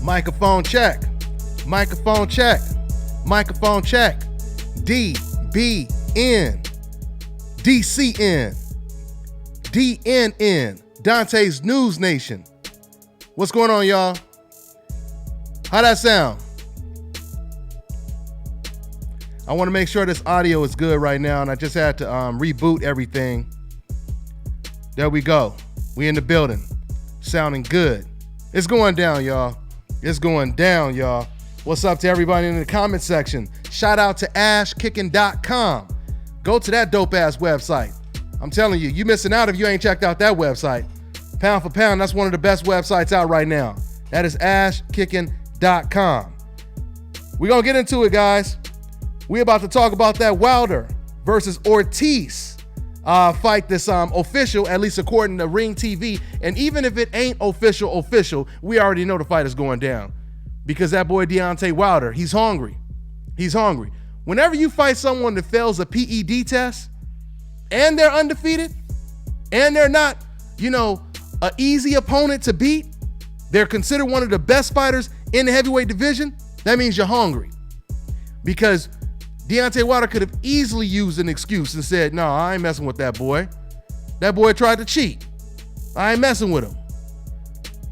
Microphone check. Microphone check. Microphone check. DBN. DCN. DNN. Dante's News Nation. What's going on, y'all? How that sound? I want to make sure this audio is good right now, and I just had to reboot everything. There we go. We in the building. Sounding good. It's going down, y'all. It's going down, y'all. What's up to everybody in the comment section? Shout out to ashkicking.com. Go to that dope ass website. I'm telling you, you missing out if you ain't checked out that website. Pound for pound, that's one of the best websites out right now. That is ashkicking.com. We're going to get into it, guys. We're about to talk about that Wilder versus Ortiz fight this official, at least according to Ring TV. And even if it ain't official, we already know the fight is going down. Because that boy Deontay Wilder, he's hungry. He's hungry. Whenever you fight someone that fails a PED test, and they're undefeated, and they're not, an easy opponent to beat, they're considered one of the best fighters in the heavyweight division, that means you're hungry. Because Deontay Wilder could have easily used an excuse and said, no, I ain't messing with that boy. That boy tried to cheat. I ain't messing with him.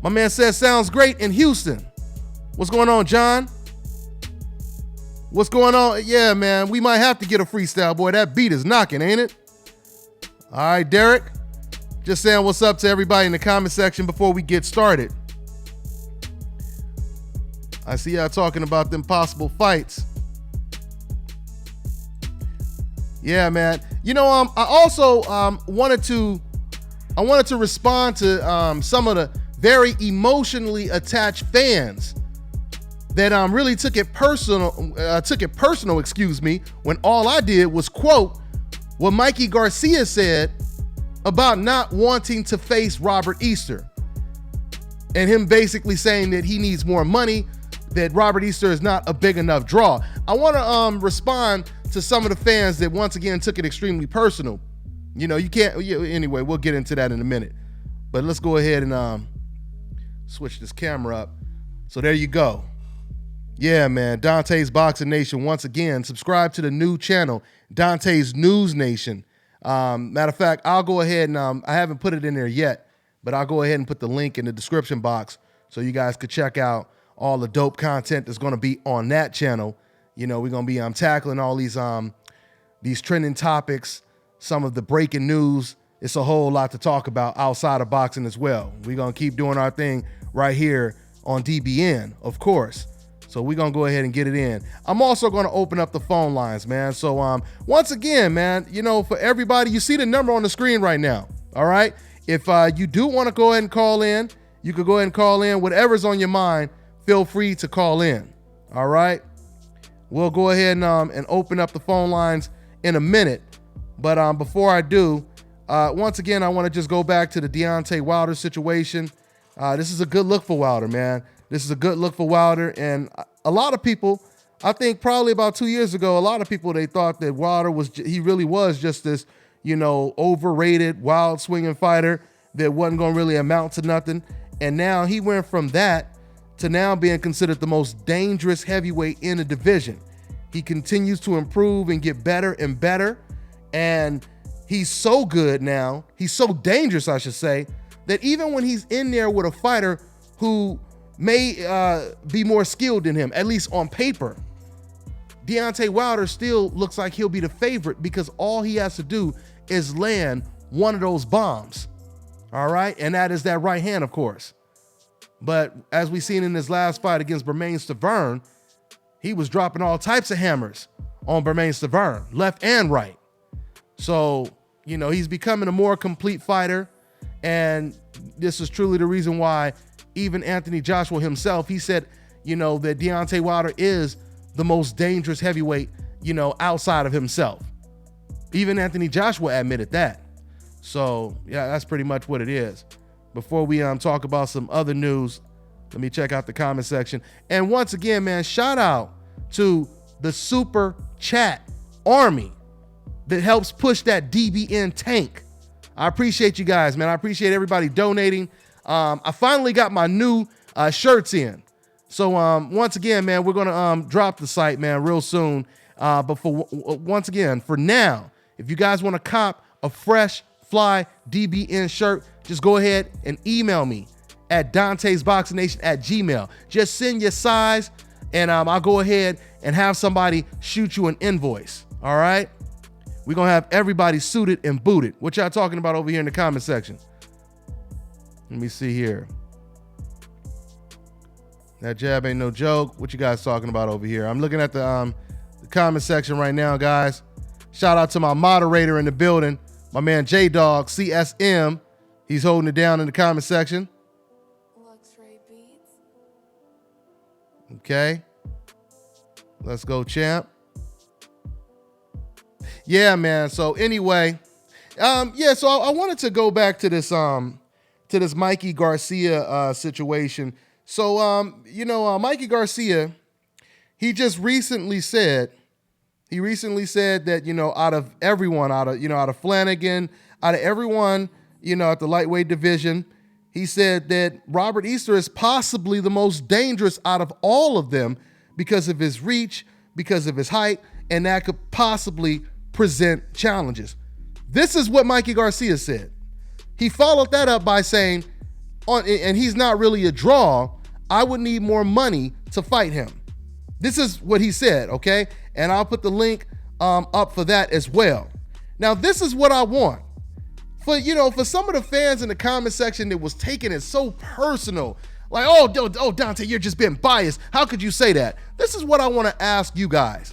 My man says, sounds great in Houston. What's going on, John? What's going on? Yeah, man, we might have to get a freestyle, boy. That beat is knocking, ain't it? All right, Derek. Just saying what's up to everybody in the comment section before we get started. I see y'all talking about them possible fights. Yeah, man. I also wanted to respond to some of the very emotionally attached fans that really took it personal, when all I did was quote what Mikey Garcia said about not wanting to face Robert Easter, and him basically saying that he needs more money, that Robert Easter is not a big enough draw. I want to respond to some of the fans that once again took it extremely personal. You can't, anyway, we'll get into that in a minute. But let's go ahead and switch this camera up. So there you go. Yeah, man, Dante's Boxing Nation, once again, subscribe to the new channel, Dante's News Nation. Matter of fact, I'll go ahead and, I haven't put it in there yet, but I'll go ahead and put the link in the description box so you guys could check out all the dope content that's going to be on that channel. We're going to be tackling all these trending topics, some of the breaking news. It's a whole lot to talk about outside of boxing as well. We're going to keep doing our thing right here on DBN, of course. So we're going to go ahead and get it in. I'm also going to open up the phone lines, man. So once again, man, for everybody, you see the number on the screen right now. All right. If you do want to go ahead and call in, you could go ahead and call in. Whatever's on your mind, feel free to call in. All right. We'll go ahead and open up the phone lines in a minute. But before I do, once again, I want to just go back to the Deontay Wilder situation. This is a good look for Wilder, man. This is a good look for Wilder. And a lot of people, I think probably about 2 years ago, a lot of people, they thought that Wilder he really was just this, overrated, wild swinging fighter that wasn't going to really amount to nothing. And now he went from that to now being considered the most dangerous heavyweight in the division. He continues to improve and get better and better. And he's so good now, he's so dangerous, I should say, that even when he's in there with a fighter who may be more skilled than him, at least on paper, Deontay Wilder still looks like he'll be the favorite because all he has to do is land one of those bombs. All right. And that is that right hand, of course. But as we seen in his last fight against Thurman, he was dropping all types of hammers on Thurman, left and right. So, he's becoming a more complete fighter. And this is truly the reason why even Anthony Joshua himself, he said, that Deontay Wilder is the most dangerous heavyweight, outside of himself. Even Anthony Joshua admitted that. So, yeah, that's pretty much what it is. Before we talk about some other news, Let me check out the comment section. And once again, man, shout out to the super chat army that helps push that DBN tank. I appreciate you guys, man. I appreciate everybody donating. I finally got my new shirts in. So once again, man, we're gonna drop the site, man, real soon. But once again, for now, if you guys want to cop a fresh fly DBN shirt, just go ahead and email me at Dante'sBoxingNation@gmail. Just send your size, and I'll go ahead and have somebody shoot you an invoice. All right? We're going to have everybody suited and booted. What y'all talking about over here in the comment section? Let me see here. That jab ain't no joke. What you guys talking about over here? I'm looking at the comment section right now, guys. Shout out to my moderator in the building, my man J-Dog, CSM. He's holding it down in the comment section. Okay. Let's go, champ. Yeah, man. So anyway, so I wanted to go back to this Mikey Garcia situation. So Mikey Garcia, he just recently said that, out of everyone, out of Flanagan, out of everyone, at the lightweight division, he said that Robert Easter is possibly the most dangerous out of all of them because of his reach, because of his height, and that could possibly present challenges. This is what Mikey Garcia said. He followed that up by saying, and he's not really a draw, I would need more money to fight him. This is what he said, okay? And I'll put the link up for that as well. Now, this is what I want. For some of the fans in the comment section that was taking it so personal, like, oh, Dante, you're just being biased. How could you say that? This is what I want to ask you guys.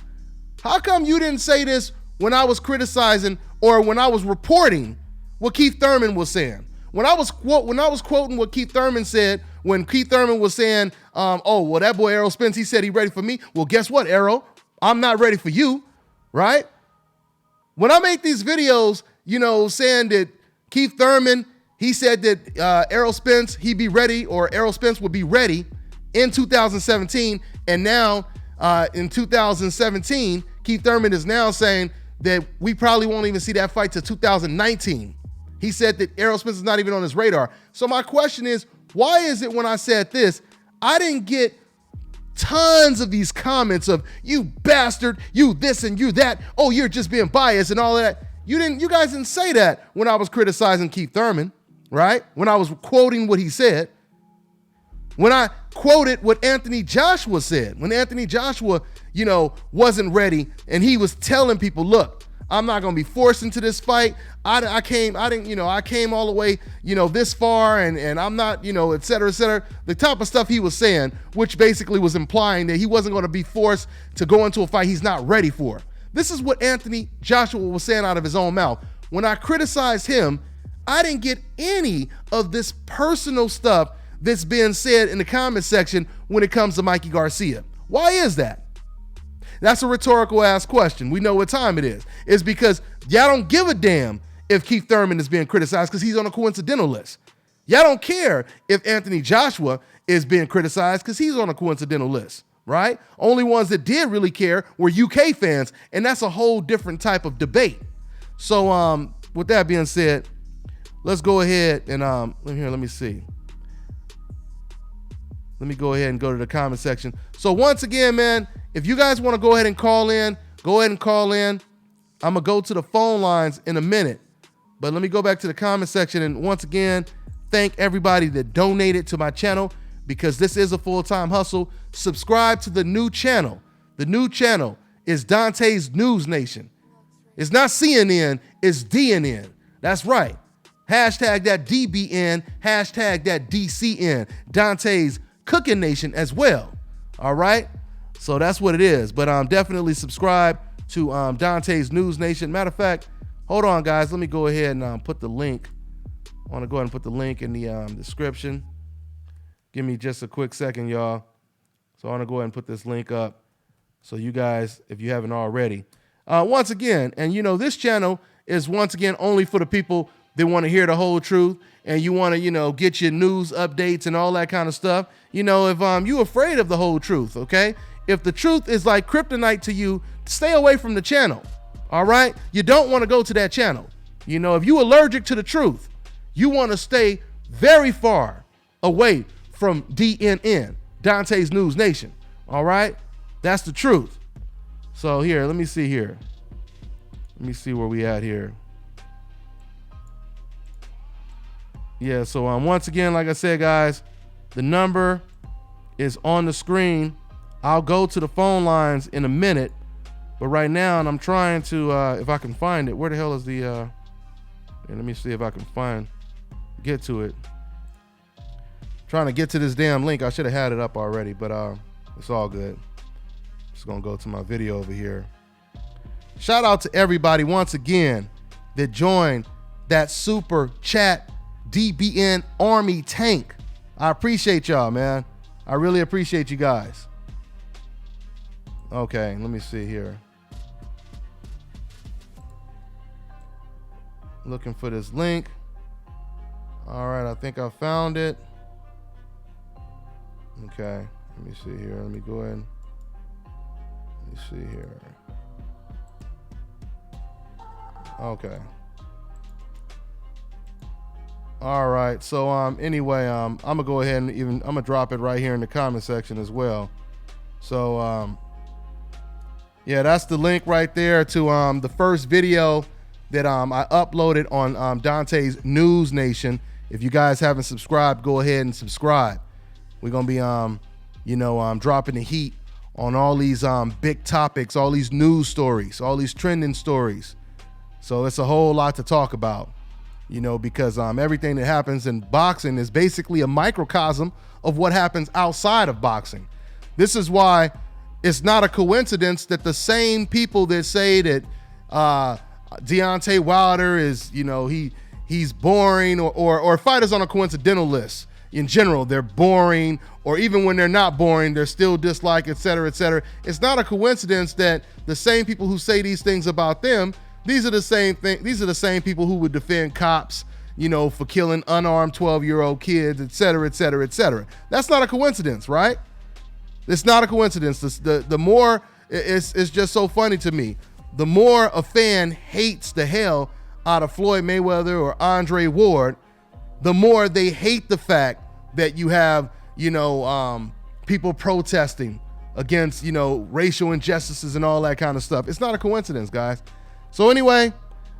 How come you didn't say this when I was criticizing or when I was reporting what Keith Thurman was saying? When I was quoting what Keith Thurman said, when Keith Thurman was saying, that boy Errol Spence, he said he ready for me. Well, guess what, Errol? I'm not ready for you, right? When I make these videos, saying that Keith Thurman, he said that Errol Spence, he'd be ready, or Errol Spence would be ready in 2017. And now in 2017, Keith Thurman is now saying that we probably won't even see that fight till 2019. He said that Errol Spence is not even on his radar. So my question is, why is it when I said this, I didn't get tons of these comments of, you bastard, you this and you that, oh, you're just being biased and all that. You guys didn't say that when I was criticizing Keith Thurman, right? When I was quoting what he said. When I quoted what Anthony Joshua said, when Anthony Joshua, wasn't ready and he was telling people, look, I'm not going to be forced into this fight. I came all the way, this far and I'm not, et cetera, et cetera. The type of stuff he was saying, which basically was implying that he wasn't going to be forced to go into a fight he's not ready for. This is what Anthony Joshua was saying out of his own mouth. When I criticized him, I didn't get any of this personal stuff that's being said in the comment section when it comes to Mikey Garcia. Why is that? That's a rhetorical ass question. We know what time it is. It's because y'all don't give a damn if Keith Thurman is being criticized because he's on a coincidental list. Y'all don't care if Anthony Joshua is being criticized because he's on a coincidental list, right? Only ones that did really care were UK fans, and that's a whole different type of debate. So with that being said, let's go ahead and let me see. Let me go ahead and go to the comment section. So once again, man, if you guys want to go ahead and call in, go ahead and call in. I'm going to go to the phone lines in a minute. But let me go back to the comment section. And once again, thank everybody that donated to my channel because this is a full-time hustle. Subscribe to the new channel. The new channel is Dante's News Nation. It's not CNN, it's DNN. That's right. Hashtag that DBN, hashtag that DCN. Dante's Cooking Nation as well. All right. So that's what it is. But definitely subscribe to Dante's News Nation. Matter of fact, hold on, guys. Let me go ahead and put the link. I want to go ahead and put the link in the description. Give me just a quick second, y'all. So I want to go ahead and put this link up. So you guys, if you haven't already, once again, and this channel is once again only for the people they want to hear the whole truth, and you want to, get your news updates and all that kind of stuff. If you afraid of the whole truth, okay? If the truth is like kryptonite to you, stay away from the channel. All right? You don't want to go to that channel. If you're allergic to the truth, you want to stay very far away from DNN, Dante's News Nation. All right? That's the truth. So here, let me see here. Let me see where we at here. Yeah, so once again, like I said, guys, the number is on the screen. I'll go to the phone lines in a minute, but right now, and I'm trying to, if I can find it. Where the hell is the, let me see if I can get to it. Trying to get to this damn link. I should have had it up already, but it's all good. Just gonna go to my video over here. Shout out to everybody once again that joined that super chat DBN Army tank. I appreciate y'all, man. I really appreciate you guys. Okay, let me see here. Looking for this link. All right, I think I found it. Okay, let me see here. Let me go ahead. Let me see here. Okay. All right. So anyway, I'm gonna go ahead and I'm gonna drop it right here in the comment section as well. So yeah, that's the link right there to the first video that I uploaded on Dante's News Nation. If you guys haven't subscribed, go ahead and subscribe. We're gonna be dropping the heat on all these big topics, all these news stories, all these trending stories. So it's a whole lot to talk about, because everything that happens in boxing is basically a microcosm of what happens outside of boxing. This is why it's not a coincidence that the same people that say that Deontay Wilder is, he's boring, or fighters on a coincidental list in general, they're boring, or even when they're not boring, they're still disliked, et cetera, et cetera. It's not a coincidence that the same people who say these things about them, these are the same people who would defend cops, for killing unarmed 12-year-old kids, et cetera, et cetera, et cetera. That's not a coincidence, right? It's not a coincidence. The more, it's just so funny to me. The more a fan hates the hell out of Floyd Mayweather or Andre Ward, the more they hate the fact that you have, people protesting against, racial injustices and all that kind of stuff. It's not a coincidence, guys. So anyway,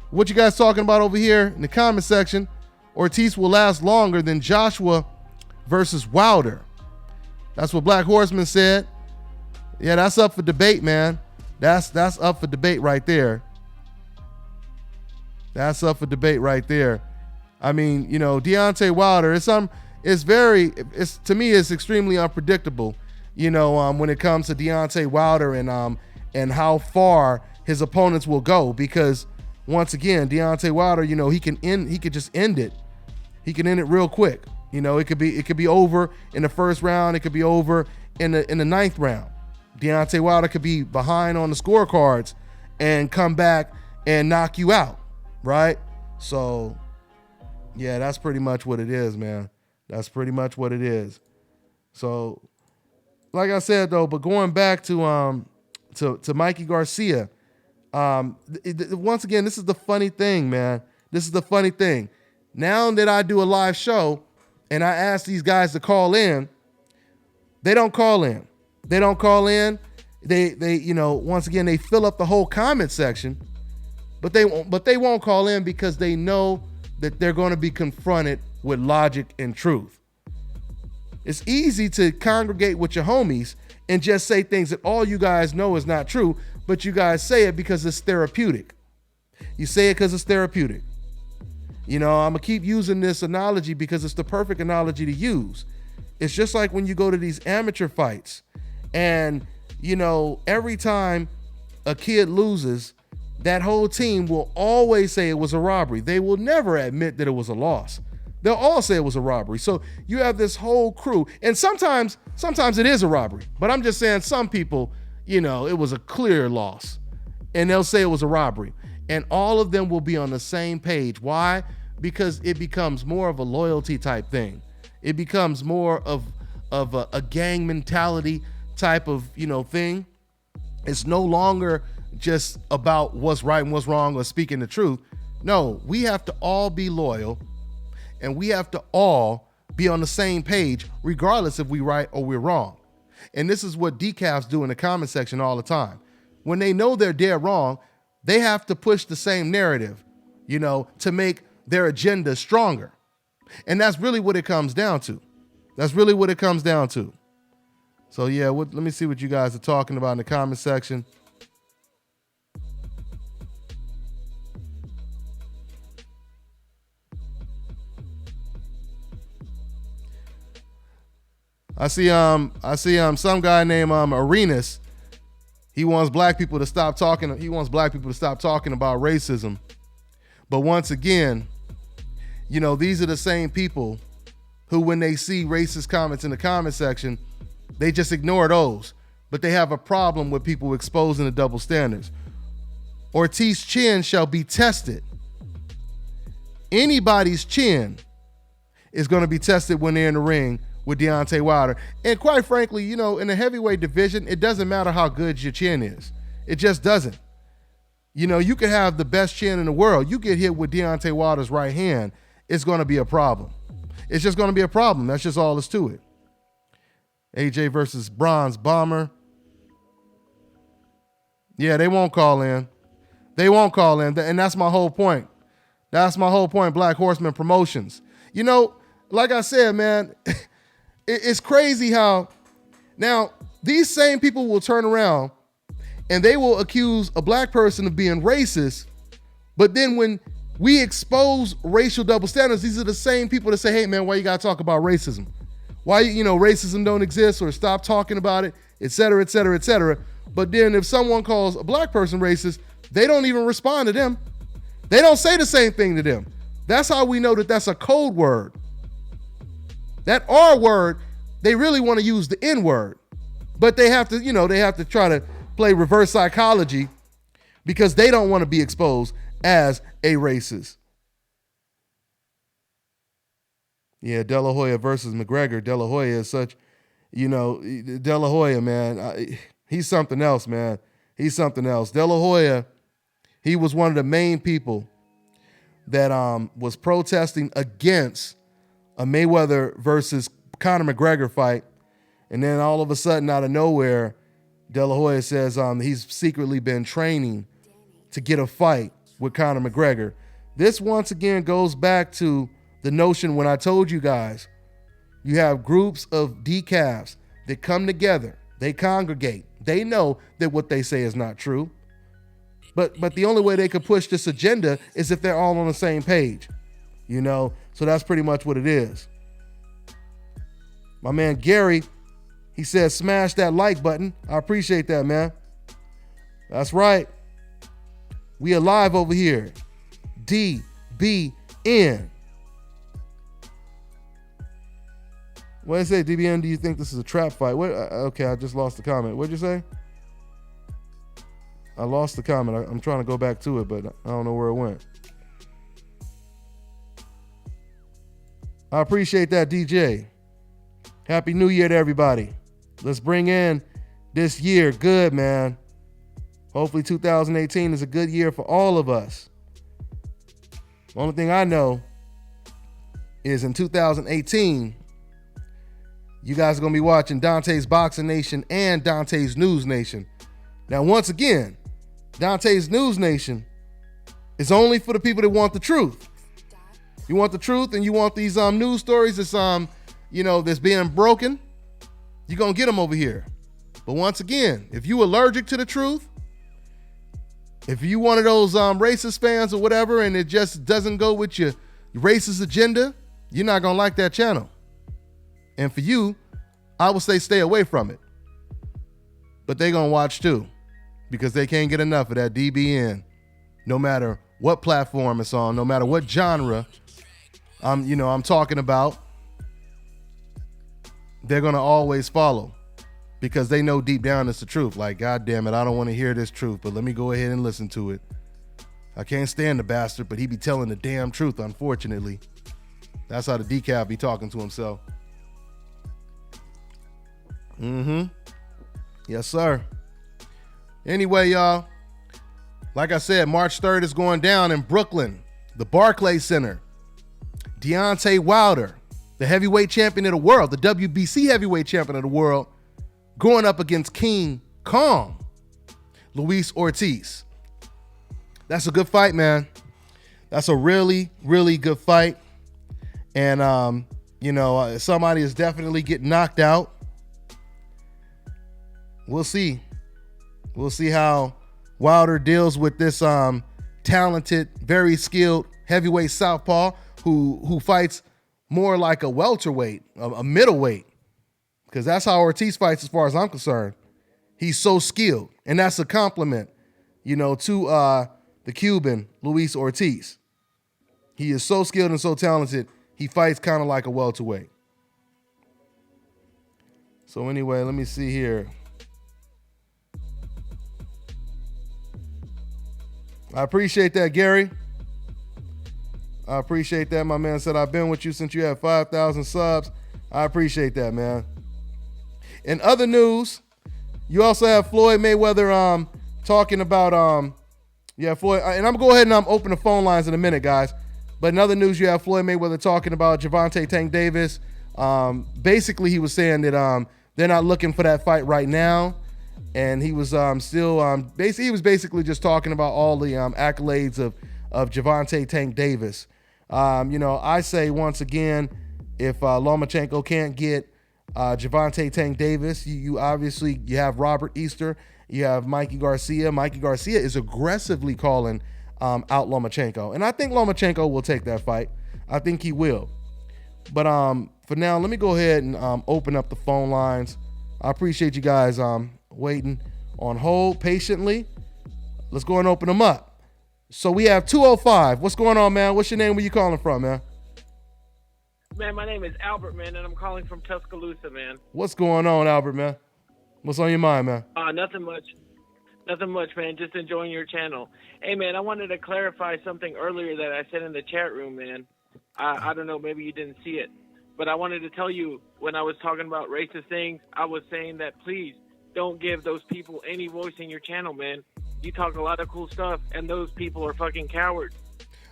what you guys talking about over here in the comment section? Ortiz will last longer than Joshua versus Wilder. That's what Black Horseman said. Yeah, that's up for debate, man. That's up for debate right there. That's up for debate right there. I mean, Deontay Wilder, to me, it's extremely unpredictable, when it comes to Deontay Wilder and how far his opponents will go, because once again, Deontay Wilder, he could just end it. He can end it real quick. It could be over in the first round. It could be over in the ninth round. Deontay Wilder could be behind on the scorecards and come back and knock you out, right? So, yeah, that's pretty much what it is, man. That's pretty much what it is. So, like I said though, but going back to Mikey Garcia, once again, this is the funny thing, man. This is the funny thing. Now that I do a live show and I ask these guys to call in, they don't call in. They don't call in. They once again, they fill up the whole comment section, but they won't call in because they know that they're going to be confronted with logic and truth. It's easy to congregate with your homies and just say things that all you guys know is not true, but you guys say it because it's therapeutic. You say it because it's therapeutic. I'm going to keep using this analogy because it's the perfect analogy to use. It's just like when you go to these amateur fights and, every time a kid loses, that whole team will always say it was a robbery. They will never admit that it was a loss. They'll all say it was a robbery. So you have this whole crew, and sometimes it is a robbery, but I'm just saying some people, it was a clear loss, and they'll say it was a robbery, and all of them will be on the same page. Why? because it becomes more of a loyalty type thing. It becomes more of a gang mentality type of, thing. It's no longer just about what's right and what's wrong or speaking the truth. No, we have to all be loyal, and we have to all be on the same page, regardless if we're right or we're wrong. And this is what decafs do in the comment section all the time. When they know they're dead wrong, they have to push the same narrative, to make their agenda stronger. And that's really what it comes down to. So yeah, let me see what you guys are talking about in the comment section. I see some guy named Arenas. He wants black people to stop talking about racism. But once again, these are the same people who, when they see racist comments in the comment section, they just ignore those. But they have a problem with people exposing the double standards. Ortiz's chin shall be tested. Anybody's chin is going to be tested when they're in the ring with Deontay Wilder. And quite frankly, in the heavyweight division, it doesn't matter how good your chin is. It just doesn't. You could have the best chin in the world. You get hit with Deontay Wilder's right hand, it's going to be a problem. It's just going to be a problem. That's just all there's to it. AJ versus Bronze Bomber. Yeah, they won't call in. And that's my whole point. Black Horseman Promotions. Like I said, man, it's crazy how now these same people will turn around and they will accuse a black person of being racist. But then when we expose racial double standards, these are the same people that say, hey man, why you gotta talk about racism? Why, racism don't exist, or stop talking about it, et cetera, et cetera, et cetera. But then if someone calls a black person racist, they don't even respond to them. They don't say the same thing to them. That's how we know that that's a code word. That R word, they really want to use the N word, but they have to try to play reverse psychology because they don't want to be exposed as a racist. Yeah, De La Hoya versus McGregor. De La Hoya is such, De La Hoya, man, he's something else, man. He's something else. De La Hoya, he was one of the main people that was protesting against a Mayweather versus Conor McGregor fight. And then all of a sudden, out of nowhere, De La Hoya says he's secretly been training to get a fight with Conor McGregor. This once again goes back to the notion when I told you guys, you have groups of decafs that come together, they congregate, they know that what they say is not true. But the only way they could push this agenda is if they're all on the same page, So that's pretty much what it is. My man Gary, he says, smash that like button. I appreciate that, man. That's right. We alive over here. DBN. What did it say, DBN? Do you think this is a trap fight? Okay, I just lost the comment. What'd you say? I lost the comment. I'm trying to go back to it, but I don't know where it went. I appreciate that, DJ. Happy New Year to everybody. Let's bring in this year good, man. Hopefully 2018 is a good year for all of us. The only thing I know is in 2018, you guys are going to be watching Dante's Boxing Nation and Dante's News Nation. Now, once again, Dante's News Nation is only for the people that want the truth. You want the truth and you want these news stories that's that's being broken, you're going to get them over here. But once again, if you allergic to the truth, if you one of those racist fans or whatever, and it just doesn't go with your racist agenda, you're not going to like that channel. And for you, I would say stay away from it. But they're going to watch too, because they can't get enough of that DBN. No matter what platform it's on, no matter what genre I'm talking about, they're going to always follow because they know deep down it's the truth. Like, God damn it, I don't want to hear this truth, but let me go ahead and listen to it. I can't stand the bastard, but he be telling the damn truth, unfortunately. That's how the decaf be talking to himself. Yes, sir. Anyway, y'all, like I said, March 3rd is going down in Brooklyn, the Barclays Center. Deontay Wilder, the heavyweight champion of the world, the WBC heavyweight champion of the world, going up against King Kong, Luis Ortiz. That's a good fight, man. That's a really, really good fight. And, somebody is definitely getting knocked out. We'll see. We'll see how Wilder deals with this talented, very skilled heavyweight southpaw who fights more like a welterweight, a middleweight, because that's how Ortiz fights as far as I'm concerned. He's so skilled, and that's a compliment, to the Cuban, Luis Ortiz. He is so skilled and so talented, he fights kind of like a welterweight. So anyway, let me see here. I appreciate that, Gary. I appreciate that. My man said, I've been with you since you had 5,000 subs. I appreciate that, man. In other news, you also have Floyd Mayweather talking about Floyd, and I'm going to go ahead and open the phone lines in a minute, guys. But in other news, you have Floyd Mayweather talking about Gervonta Tank Davis. Basically, he was saying that they're not looking for that fight right now. And he was he was basically just talking about all the accolades of Gervonta Tank Davis. I say once again, if Lomachenko can't get Gervonta Tank Davis, you obviously have Robert-Easter, you have Mikey Garcia. Mikey Garcia is aggressively calling out Lomachenko, and I think Lomachenko will take that fight. I think he will. But for now, let me go ahead and open up the phone lines. I appreciate you guys waiting on hold patiently. Let's go and open them up. So we have 205. What's going on, man? What's your name? Where you calling from, man? Man, my name is Albert, man, and I'm calling from Tuscaloosa, man. What's going on, Albert, man? What's on your mind, man? Nothing much. Nothing much, man. Just enjoying your channel. Hey, man, I wanted to clarify something earlier that I said in the chat room, man. I don't know, maybe you didn't see it. But I wanted to tell you, when I was talking about racist things, I was saying that please don't give those people any voice in your channel, man. You talk a lot of cool stuff, and those people are fucking cowards.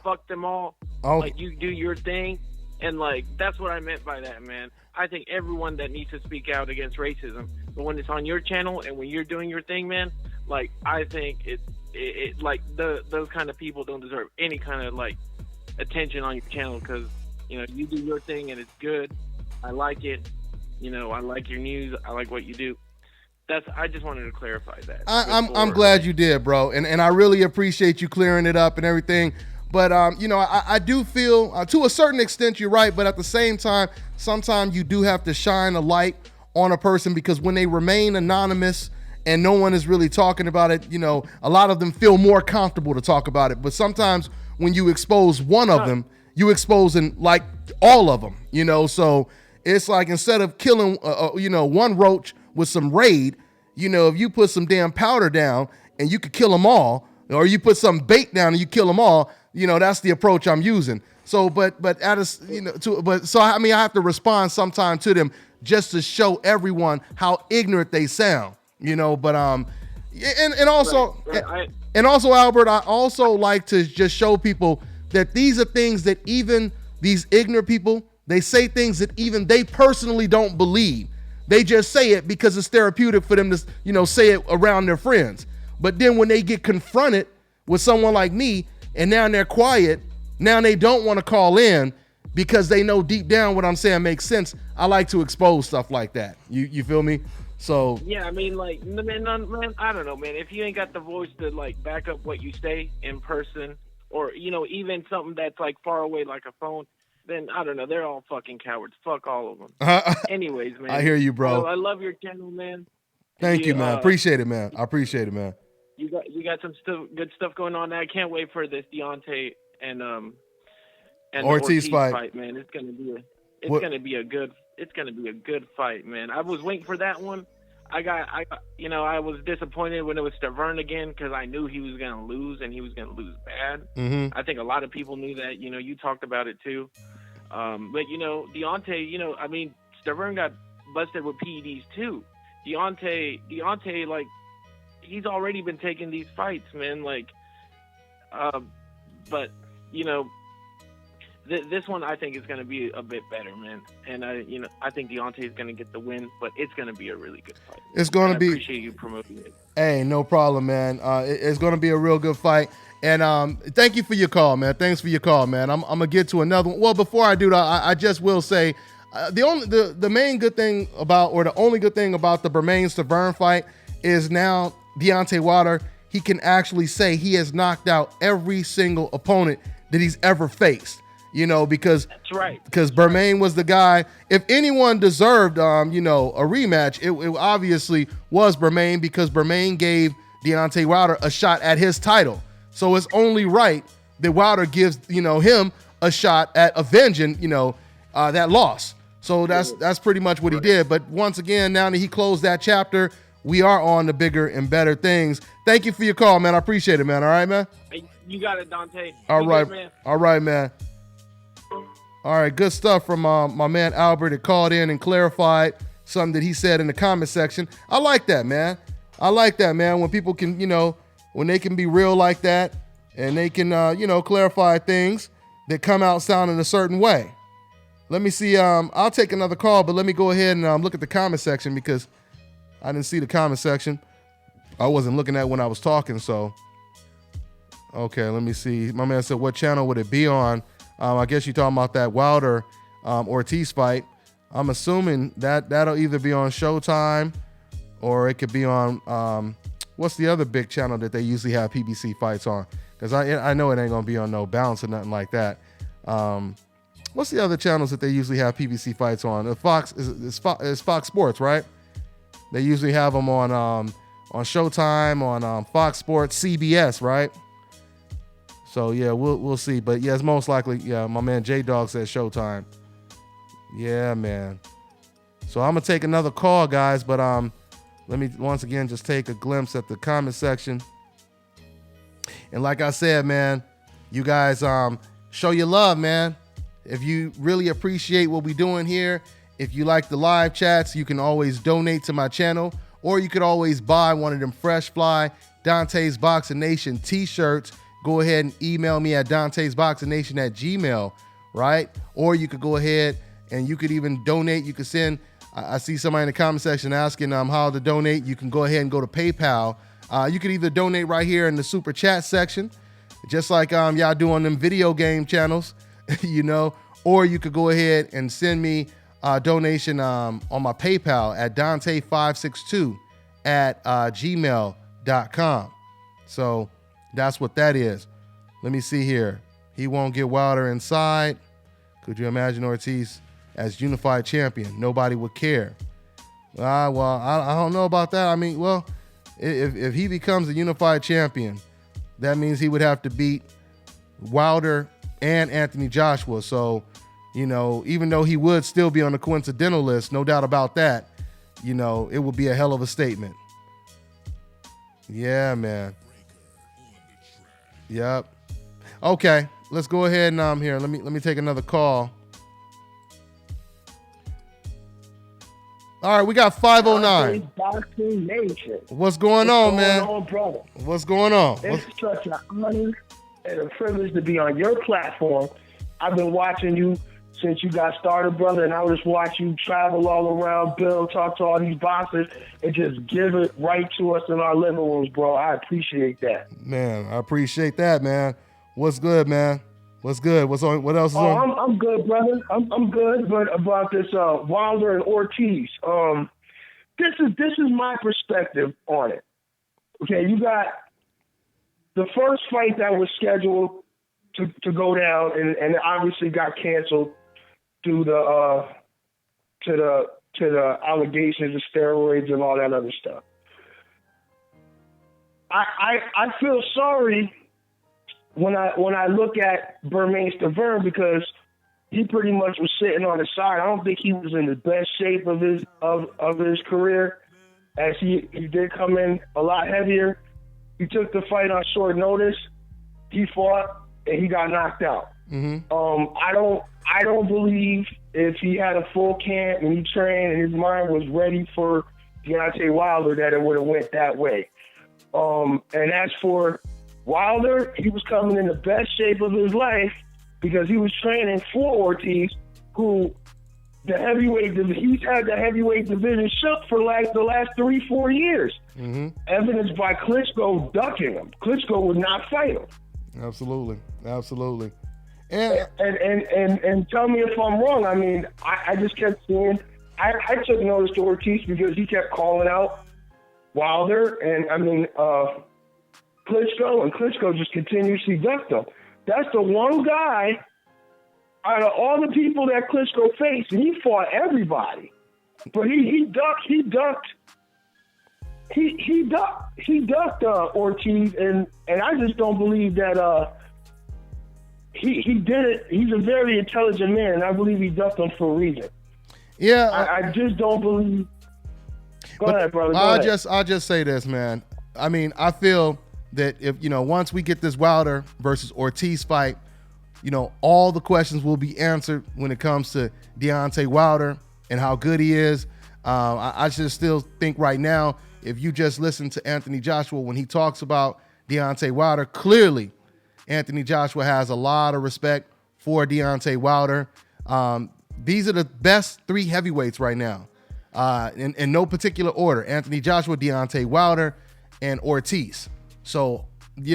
Fuck them all. Oh. Like, you do your thing, and, like, that's what I meant by that, man. I think everyone that needs to speak out against racism, but when it's on your channel and when you're doing your thing, man, like, I think those kind of people don't deserve any kind of, like, attention on your channel because, you do your thing and it's good. I like it. I like your news. I like what you do. I just wanted to clarify that. I'm glad you did, bro. And I really appreciate you clearing it up and everything. But, I do feel to a certain extent you're right. But at the same time, sometimes you do have to shine a light on a person because when they remain anonymous and no one is really talking about it, a lot of them feel more comfortable to talk about it. But sometimes when you expose one of them, you exposing like all of them, so it's like instead of killing, one roach with some Raid, if you put some damn powder down and you could kill them all, or you put some bait down and you kill them all, that's the approach I'm using. So, but I have to respond sometime to them just to show everyone how ignorant they sound, and also, right. And also, Albert, I also like to just show people that these are things that even these ignorant people, they say things that even they personally don't believe. They just say it because it's therapeutic for them to, say it around their friends. But then when they get confronted with someone like me and now they're quiet, now they don't want to call in because they know deep down what I'm saying makes sense. I like to expose stuff like that. You feel me? So yeah, I mean, like, man, I don't know, man. If you ain't got the voice to like back up what you say in person, or even something that's like far away, like a phone, then I don't know. They're all fucking cowards. Fuck all of them. Anyways, man. I hear you, bro. I love your channel, man. Thank you, man. Appreciate it, man. I appreciate it, man. You got some good stuff going on. I can't wait for this Deontay and Ortiz fight, man. It's gonna be a good fight, man. I was waiting for that one. I was disappointed when it was Thurman again because I knew he was going to lose and he was going to lose bad. Mm-hmm. I think a lot of people knew that. You talked about it too. But Deontay, Thurman got busted with PEDs too. Deontay, like, he's already been taking these fights, man. Like, but this one I think is going to be a bit better, man. And I think Deontay is going to get the win, but it's going to be a really good fight. It's going to be. I appreciate you promoting it. Hey, no problem, man. It's going to be a real good fight. And thank you for your call, man. Thanks for your call, man. I'm gonna get to another one. Well, before I do that, I just will say the main good thing about, or the only good thing about the Bermane-Thurman fight is now Deontay Wilder, he can actually say he has knocked out every single opponent that he's ever faced. Because that's right. Because Bermane was the guy. If anyone deserved, a rematch, it obviously was Bermane, because Bermane gave Deontay Wilder a shot at his title. So it's only right that Wilder gives, him a shot at avenging, that loss. So that's pretty much what he did. But once again, now that he closed that chapter, we are on the bigger and better things. Thank you for your call, man. I appreciate it, man. All right, man? You got it, Dante. All right. Good, man. All right, man. All right, good stuff from my man Albert that called in and clarified something that he said in the comment section. I like that, man. When people can, when they can be real like that, and they can, clarify things that come out sounding a certain way. Let me see. I'll take another call, but let me go ahead and look at the comment section, because I didn't see the comment section. I wasn't looking at when I was talking, so. Okay, let me see. My man said, what channel would it be on? I guess you're talking about that Wilder Ortiz fight. I'm assuming that'll either be on Showtime, or it could be on, what's the other big channel that they usually have PBC fights on? Because I know it ain't going to be on no Bounce or nothing like that. What's the other channels that they usually have PBC fights on? Fox is Fox Sports, right? They usually have them on Showtime, on Fox Sports, CBS, right? So yeah, we'll see. But yeah, it's most likely, yeah, my man J-Dog said Showtime. Yeah, man. So I'm gonna take another call, guys, but let me once again just take a glimpse at the comment section. And like I said, man, you guys show your love, man. If you really appreciate what we're doing here, if you like the live chats, you can always donate to my channel, or you could always buy one of them Fresh Fly Dante's Boxing Nation t-shirts. Go ahead and email me at Dante'sBoxingNation@gmail.com, right? Or you could go ahead and you could even donate. You could send, I see somebody in the comment section asking how to donate. You can go ahead and go to PayPal. You could either donate right here in the super chat section, just like y'all do on them video game channels, or you could go ahead and send me a donation on my PayPal at Dante562@gmail.com. So that's what that is. Let me see here. He won't get Wilder inside. Could you imagine Ortiz as unified champion? Nobody would care. Well, I don't know about that. I mean, well, if he becomes a unified champion, that means he would have to beat Wilder and Anthony Joshua. So, even though he would still be on the coincidental list, no doubt about that, it would be a hell of a statement. Yeah, man. Yep. Okay, let's go ahead and here. Let me take another call. All right, we got 509. Boxing Nation. What's going on, man? What's going on, brother? What's going on? It's such an honor and a privilege to be on your platform. I've been watching you since you got started, brother, and I just watch you travel all around, build, talk to all these boxers, and just give it right to us in our living rooms, bro. I appreciate that. Man, I appreciate that, man. What's good, man? What's good? What's on? What else is on? I'm good, brother. I'm good, but about this Wilder and Ortiz, this is my perspective on it. Okay, you got the first fight that was scheduled to go down, and it obviously got canceled due to the allegations of steroids and all that other stuff. I feel sorry when I look at Bermane-Thurman, because he pretty much was sitting on the side. I don't think he was in the best shape of his career. as he did come in a lot heavier. He took the fight on short notice. He fought and he got knocked out. I don't believe if he had a full camp and he trained and his mind was ready for Deontay Wilder that it would have went that way. And as for Wilder, he was coming in the best shape of his life because he was training for Ortiz, who he's had the heavyweight division shook for like the last 3-4 years. Evidenced by Klitschko ducking him. Klitschko would not fight him. Absolutely. And tell me if I'm wrong. I mean, I just kept seeing. I took notice to Ortiz because he kept calling out Wilder, and I mean Klitschko, and Klitschko just continuously ducked him. That's the one guy out of all the people that Klitschko faced, and he fought everybody, but he ducked Ortiz, and I just don't believe that he did it. He's a very intelligent man, and I believe he ducked him for a reason. Yeah, I just don't believe. Go ahead, brother. I'll just say this, man. I mean, I feel that if once we get this Wilder versus Ortiz fight, all the questions will be answered when it comes to Deontay Wilder and how good he is. I just still think right now, if you just listen to Anthony Joshua when he talks about Deontay Wilder, clearly Anthony Joshua has a lot of respect for Deontay Wilder. These are the best 3 heavyweights right now, in no particular order: Anthony Joshua, Deontay Wilder, and Ortiz. So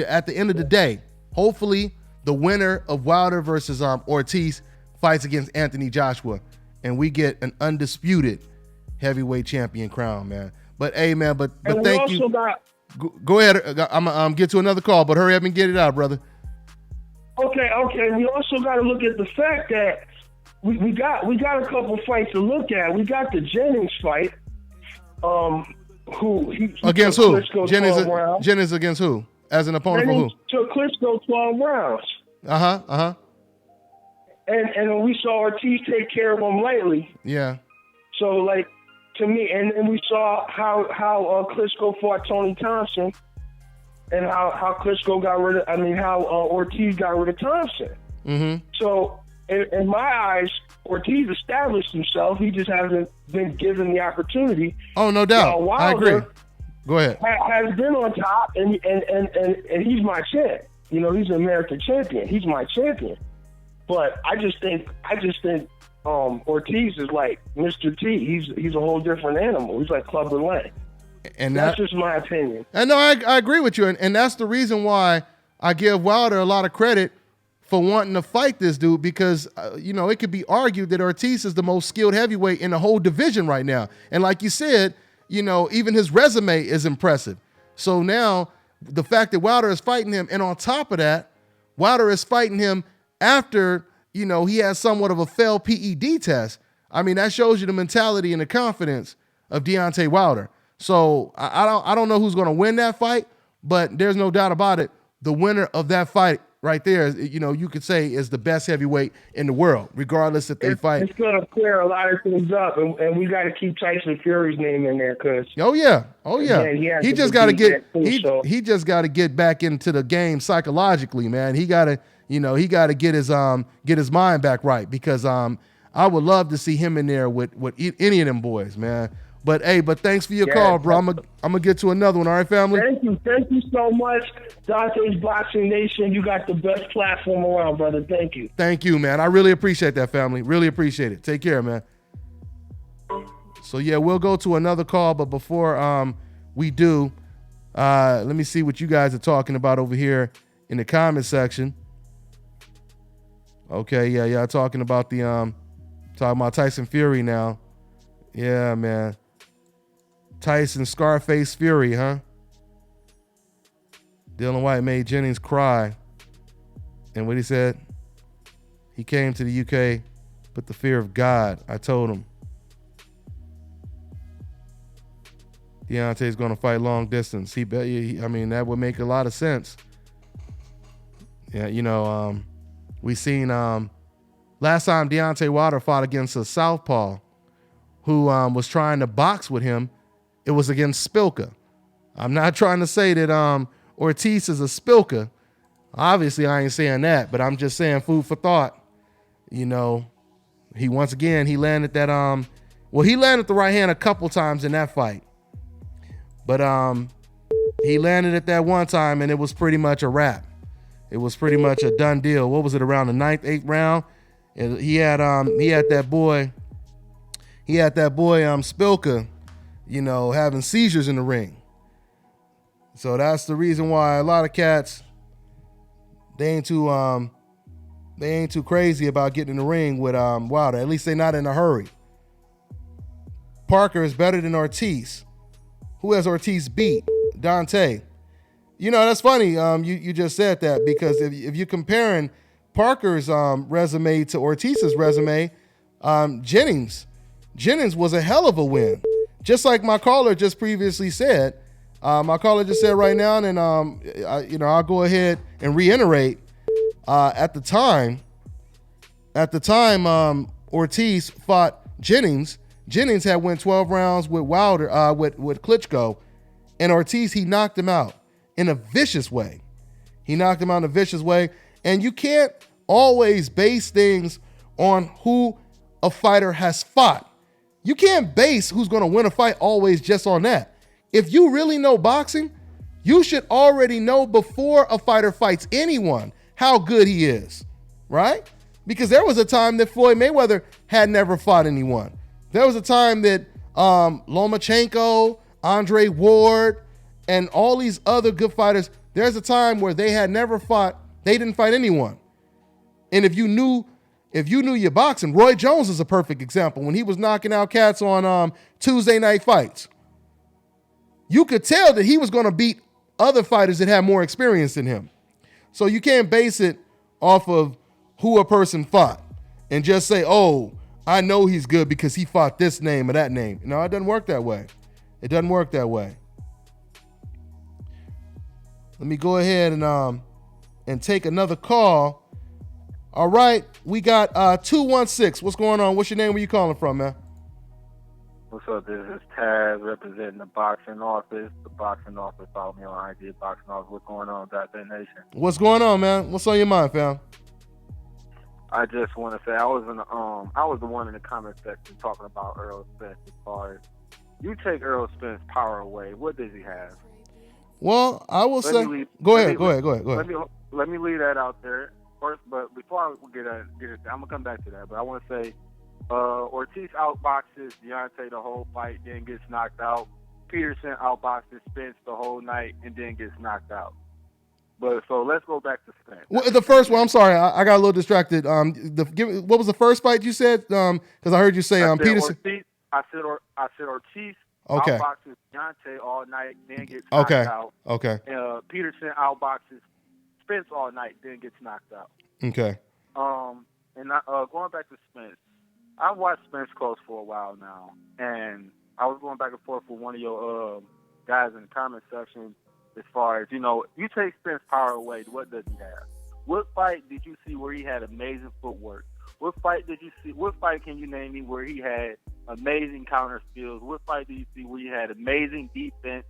at the end of the day, hopefully the winner of Wilder versus Ortiz fights against Anthony Joshua, and we get an undisputed heavyweight champion crown, man. But hey, man, but thank you. Go ahead. I'm get to another call, but hurry up and get it out, brother. Okay. We also got to look at the fact that we got a couple fights to look at. We got the Jennings fight. Against who? Jennings against who? As an opponent for who? Took Klitschko 12 rounds. And we saw Ortiz take care of him lately. Yeah. So, like, to me, and we saw how Klitschko fought Tony Thompson, and how Klitschko got rid of. I mean, how Ortiz got rid of Thompson. So, in my eyes, Ortiz established himself. He just hasn't been given the opportunity. Oh, no doubt. Wilder, I agree. Go ahead. Has been on top, and he's my champ. He's an American champion. He's my champion. But I just think Ortiz is like Mr. T. He's a whole different animal. He's like Clubber Lang. And that's just my opinion. And no, I agree with you, and that's the reason why I give Wilder a lot of credit for wanting to fight this dude, because it could be argued that Ortiz is the most skilled heavyweight in the whole division right now. And like you said, even his resume is impressive. So now the fact that Wilder is fighting him, and on top of that, Wilder is fighting him after, he has somewhat of a failed PED test. I mean, that shows you the mentality and the confidence of Deontay Wilder. So I don't know who's going to win that fight, but there's no doubt about it. The winner of that fight right there, you could say is the best heavyweight in the world, regardless if they fight. It's going to clear a lot of things up, and we got to keep Tyson Fury's name in there, because. Oh yeah. He just got to get he just got to get back into the game psychologically, man. He got to get his mind back right, because I would love to see him in there with any of them boys, man. But hey, thanks for your call, bro. I'm gonna get to another one. All right, family. Thank you so much, Dante's Boxing Nation. You got the best platform around, brother. Thank you. Thank you, man. I really appreciate that, family. Really appreciate it. Take care, man. So yeah, we'll go to another call, but before we do, let me see what you guys are talking about over here in the comment section. Okay, yeah, talking about Tyson Fury now. Yeah, man. Tyson Scarface Fury, huh? Dylan White made Jennings cry. And what he said? He came to the UK, but the fear of God, I told him. Deontay's going to fight long distance. That would make a lot of sense. Yeah, we seen last time Deontay Wilder fought against a southpaw who was trying to box with him. it was against Spilka. I'm not trying to say that Ortiz is a Spilka. Obviously, I ain't saying that, but I'm just saying food for thought. You know, he landed that he landed the right hand a couple times in that fight. But he landed it that one time and it was pretty much a wrap. It was pretty much a done deal. What was it, around the 9th, 8th round? And he had that boy Spilka, you know, having seizures in the ring. So that's the reason why a lot of cats, they ain't too crazy about getting in the ring with Wilder. At least they're not in a hurry. Parker is better than Ortiz. Who has Ortiz beat? Deontay. You know, that's funny. You just said that, because if you're comparing Parker's resume to Ortiz's resume, Jennings was a hell of a win. Just like my caller just previously said. My caller just said right now, and I'll go ahead and reiterate. At the time, Ortiz fought Jennings. Jennings had went 12 rounds with Wilder, with Klitschko, and Ortiz, he knocked him out in a vicious way. And you can't always base things on who a fighter has fought. You can't base who's going to win a fight always just on that. If you really know boxing, you should already know before a fighter fights anyone how good he is, right? Because there was a time that Floyd Mayweather had never fought anyone. There was a time that Lomachenko, Andre Ward, and all these other good fighters, there's a time where they didn't fight anyone. And if you knew your boxing, Roy Jones is a perfect example. When he was knocking out cats on Tuesday night fights, you could tell that he was going to beat other fighters that had more experience than him. So you can't base it off of who a person fought and just say, oh, I know he's good because he fought this name or that name. No, it doesn't work that way. Let me go ahead and take another call. All right, we got 216. What's going on? What's your name? Where you calling from, man? What's up? This is Taz representing the boxing office. The boxing office, follow me on IG, boxing office. What's going on, Dot Nation? What's going on, man? What's on your mind, fam? I just want to say I was the one in the comment section talking about Errol Spence. As far as you take Errol Spence's power away, what does he have? Well, I will say. Go ahead. Let me leave that out there first. But before I get it, I'm gonna come back to that. But I want to say, Ortiz outboxes Deontay the whole fight, then gets knocked out. Peterson outboxes Spence the whole night and then gets knocked out. But so let's go back to Spence. Well, the first one, I'm sorry, I got a little distracted. What was the first fight you said? Because I heard you say Peterson. I said Ortiz. Okay. Outboxes Deontay all night, then gets knocked out. Okay. Peterson outboxes Spence all night, then gets knocked out. Okay. And going back to Spence, I've watched Spence close for a while now, and I was going back and forth with one of your guys in the comment section as far as, you take Spence power away, what does he have? What fight did you see where he had amazing footwork? What fight can you name me where he had amazing counter skills? What fight did you see where he had amazing defense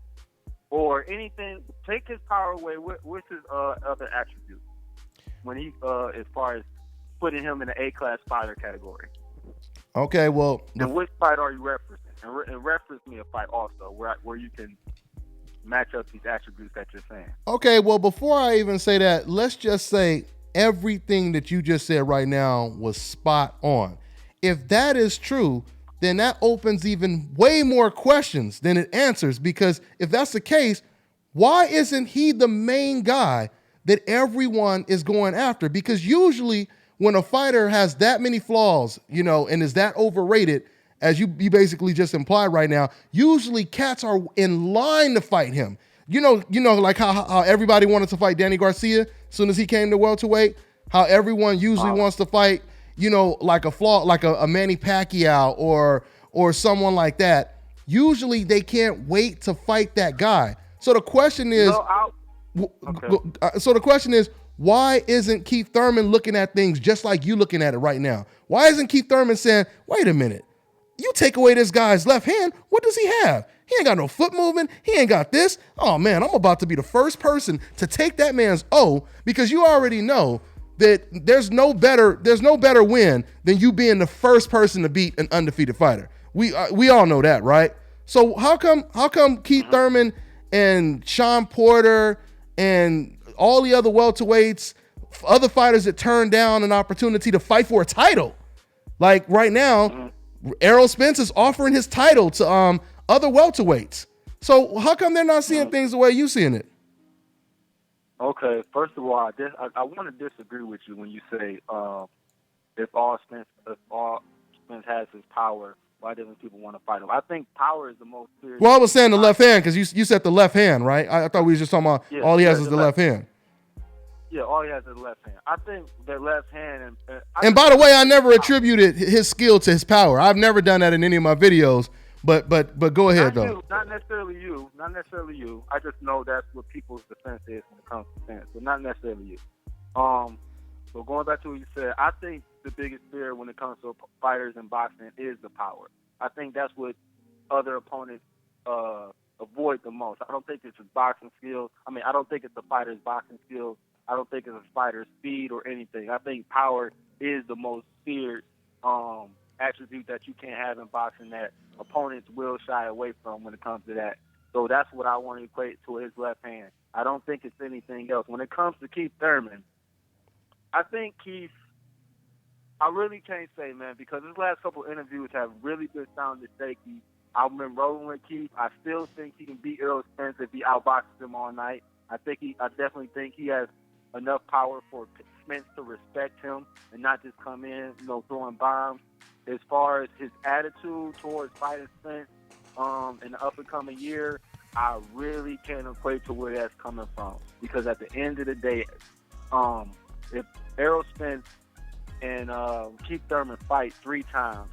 or anything? Take his power away. What's his other attributes when he, as far as putting him in the A-class fighter category? Okay, well. And which fight are you referencing? And reference me a fight also where you can match up these attributes that you're saying. Okay, well, before I even say that, let's just say everything that you just said right now was spot on. If that is true, then that opens even way more questions than it answers, because if that's the case, why isn't he the main guy that everyone is going after? Because usually when a fighter has that many flaws, and is that overrated, as you basically just implied right now, usually cats are in line to fight him. Like how everybody wanted to fight Danny Garcia as soon as he came to welterweight, how everyone usually wants to fight, like a Manny Pacquiao or someone like that. Usually they can't wait to fight that guy. So the question is, why isn't Keith Thurman looking at things just like you looking at it right now? Why isn't Keith Thurman saying, wait a minute, you take away this guy's left hand, what does he have? He ain't got no foot movement. He ain't got this. Oh man, I'm about to be the first person to take that man's O, because you already know that there's no better win than you being the first person to beat an undefeated fighter. We all know that, right? So how come Keith Thurman and Sean Porter and all the other welterweights, other fighters that turned down an opportunity to fight for a title? Like right now, Errol Spence is offering his title to other welterweights. So how come they're not seeing things the way you seeing it? Okay, first of all, I want to disagree with you when you say if all Spence has his power, why doesn't people want to fight him? I think power is the most serious. Well, I was saying the left hand because you said the left hand, right? I thought we were just talking about all he has is the left hand. Yeah, all he has is the left hand. I think the left hand. And by the way, I never attributed his skill to his power. I've never done that in any of my videos. But go ahead though. Not necessarily you. I just know that's what people's defense is when it comes to stance, but not necessarily you. So going back to what you said, I think the biggest fear when it comes to fighters in boxing is the power. I think that's what other opponents avoid the most. I don't think it's his boxing skills. I mean, I don't think it's the fighter's boxing skills. I don't think it's a fighter's speed or anything. I think power is the most feared attribute that you can't have in boxing that opponents will shy away from when it comes to that. So that's what I want to equate to his left hand. I don't think it's anything else. When it comes to Keith Thurman, I think Keith, I really can't say, man, because his last couple interviews have really been sounding shaky. I've been rolling with Keith. I still think he can beat Errol Spence if he outboxes him all night. I definitely think he has enough power for Spence to respect him and not just come in, throwing bombs. As far as his attitude towards fighting Spence in the up-and-coming year, I really can't equate to where that's coming from. Because at the end of the day, if Errol Spence and Keith Thurman fight 3 times,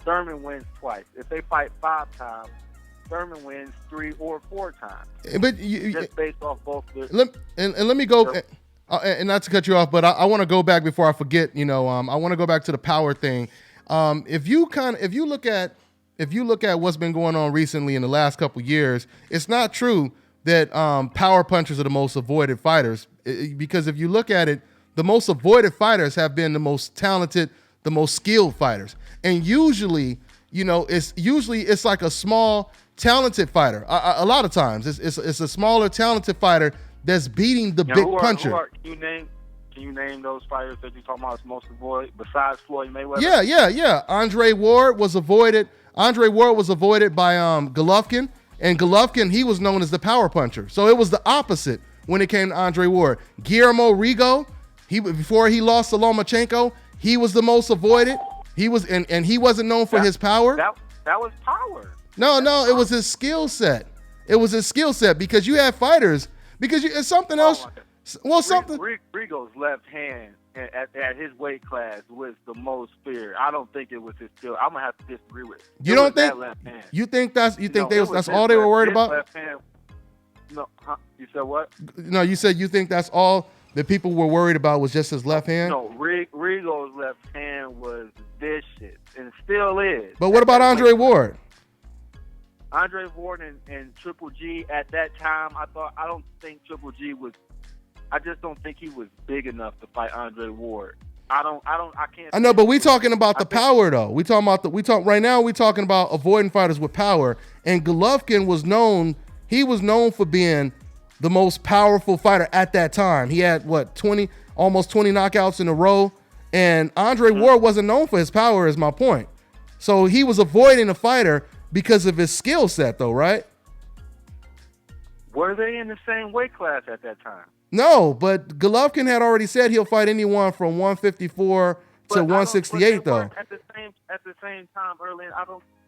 Thurman wins twice. If they fight 5 times, Thurman wins 3 or 4 times. But just based off both. Let me go. And not to cut you off, but I want to go back before I forget. I want to go back to the power thing. If you look at what's been going on recently in the last couple of years, it's not true that power punchers are the most avoided fighters. Because if you look at it, the most avoided fighters have been the most talented, the most skilled fighters. And usually, it's like a small, talented fighter. A lot of times, it's a smaller, talented fighter that's beating the big puncher. Can you name those fighters that you're talking about as most avoided besides Floyd Mayweather? Yeah. Andre Ward was avoided by Golovkin, and Golovkin, he was known as the power puncher. So it was the opposite when it came to Andre Ward. Guillermo Rigo, before he lost to Lomachenko, he was the most avoided. He was and he wasn't known for his power. That was power. No, it was his skill set. It was his skill set because you had fighters it's something else. Well, Rigo's left hand at his weight class was the most feared. I don't think it was his skill. I'm gonna have to disagree with it. You don't think? You think that's all they were worried about? Left hand. No, you said what? No, you said you think that's all that people were worried about was just his left hand. No, Rigo's left hand was vicious and still is. But what about Andre Ward? Andre Ward and Triple G at that time, I don't think Triple G was. I just don't think he was big enough to fight Andre Ward. I can't. I know, but we talking about the power though. We talking about avoiding fighters with power. And Golovkin was known for being the most powerful fighter at that time. He had almost 20 knockouts in a row. And Andre Ward wasn't known for his power, is my point. So he was avoiding a fighter because of his skill set though, right? Were they in the same weight class at that time? No, but Golovkin had already said he'll fight anyone from 154 to 168 though. At the same time earlier,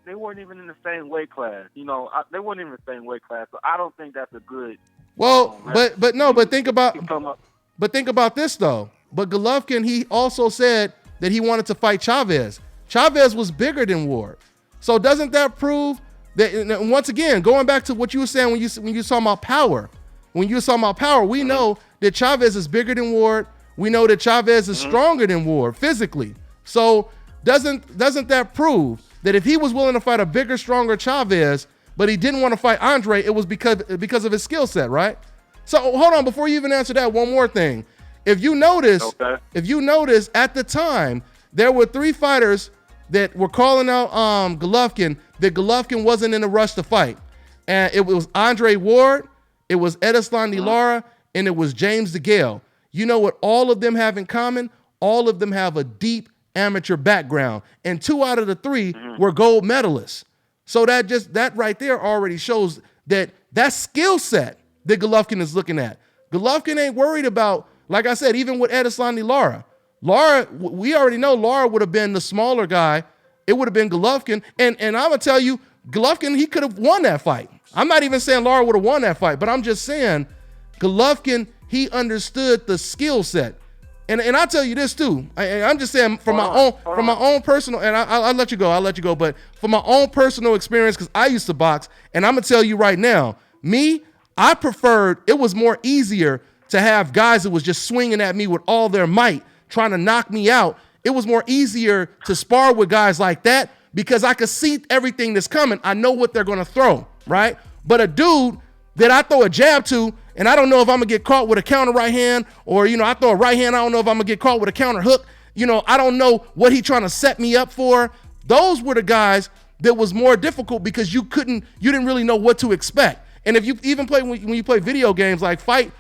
they weren't even in the same weight class. They weren't even in the same weight class. So I don't think that's a good. Well, but think about this though. But Golovkin, he also said that he wanted to fight Chavez. Chavez was bigger than Ward. So doesn't that prove that? Once again, going back to what you were saying when you talking about power. When you're talking about power, we know that Chavez is bigger than Ward. We know that Chavez is stronger than Ward physically. So doesn't that prove that if he was willing to fight a bigger, stronger Chavez, but he didn't want to fight Andre, it was because of his skill set, right? So hold on, before you even answer that, one more thing. If you notice at the time, there were 3 fighters that were calling out Golovkin, that Golovkin wasn't in a rush to fight. And it was Andre Ward, it was Erislandy Lara, and it was James DeGale. You know what all of them have in common? All of them have a deep amateur background. And 2 out of the 3 were gold medalists. So that right there already shows that skill set that Golovkin is looking at. Golovkin ain't worried about, like I said, even with Erislandy Lara. We already know Lara would have been the smaller guy. It would have been Golovkin. And I'm going to tell you, Golovkin, he could have won that fight. I'm not even saying Lara would have won that fight, but I'm just saying Golovkin, he understood the skill set. And I'll tell you this too. I'm just saying from my own personal, and I'll let you go, but from my own personal experience, because I used to box, and I'm going to tell you right now, I preferred, it was more easier to have guys that was just swinging at me with all their might, trying to knock me out. It was more easier to spar with guys like that because I could see everything that's coming. I know what they're going to throw, right? But a dude that I throw a jab to, and I don't know if I'm going to get caught with a counter right hand, or, I throw a right hand, I don't know if I'm going to get caught with a counter hook. I don't know what he's trying to set me up for. Those were the guys that was more difficult because you didn't really know what to expect. And if you even play, when you play video games like Fight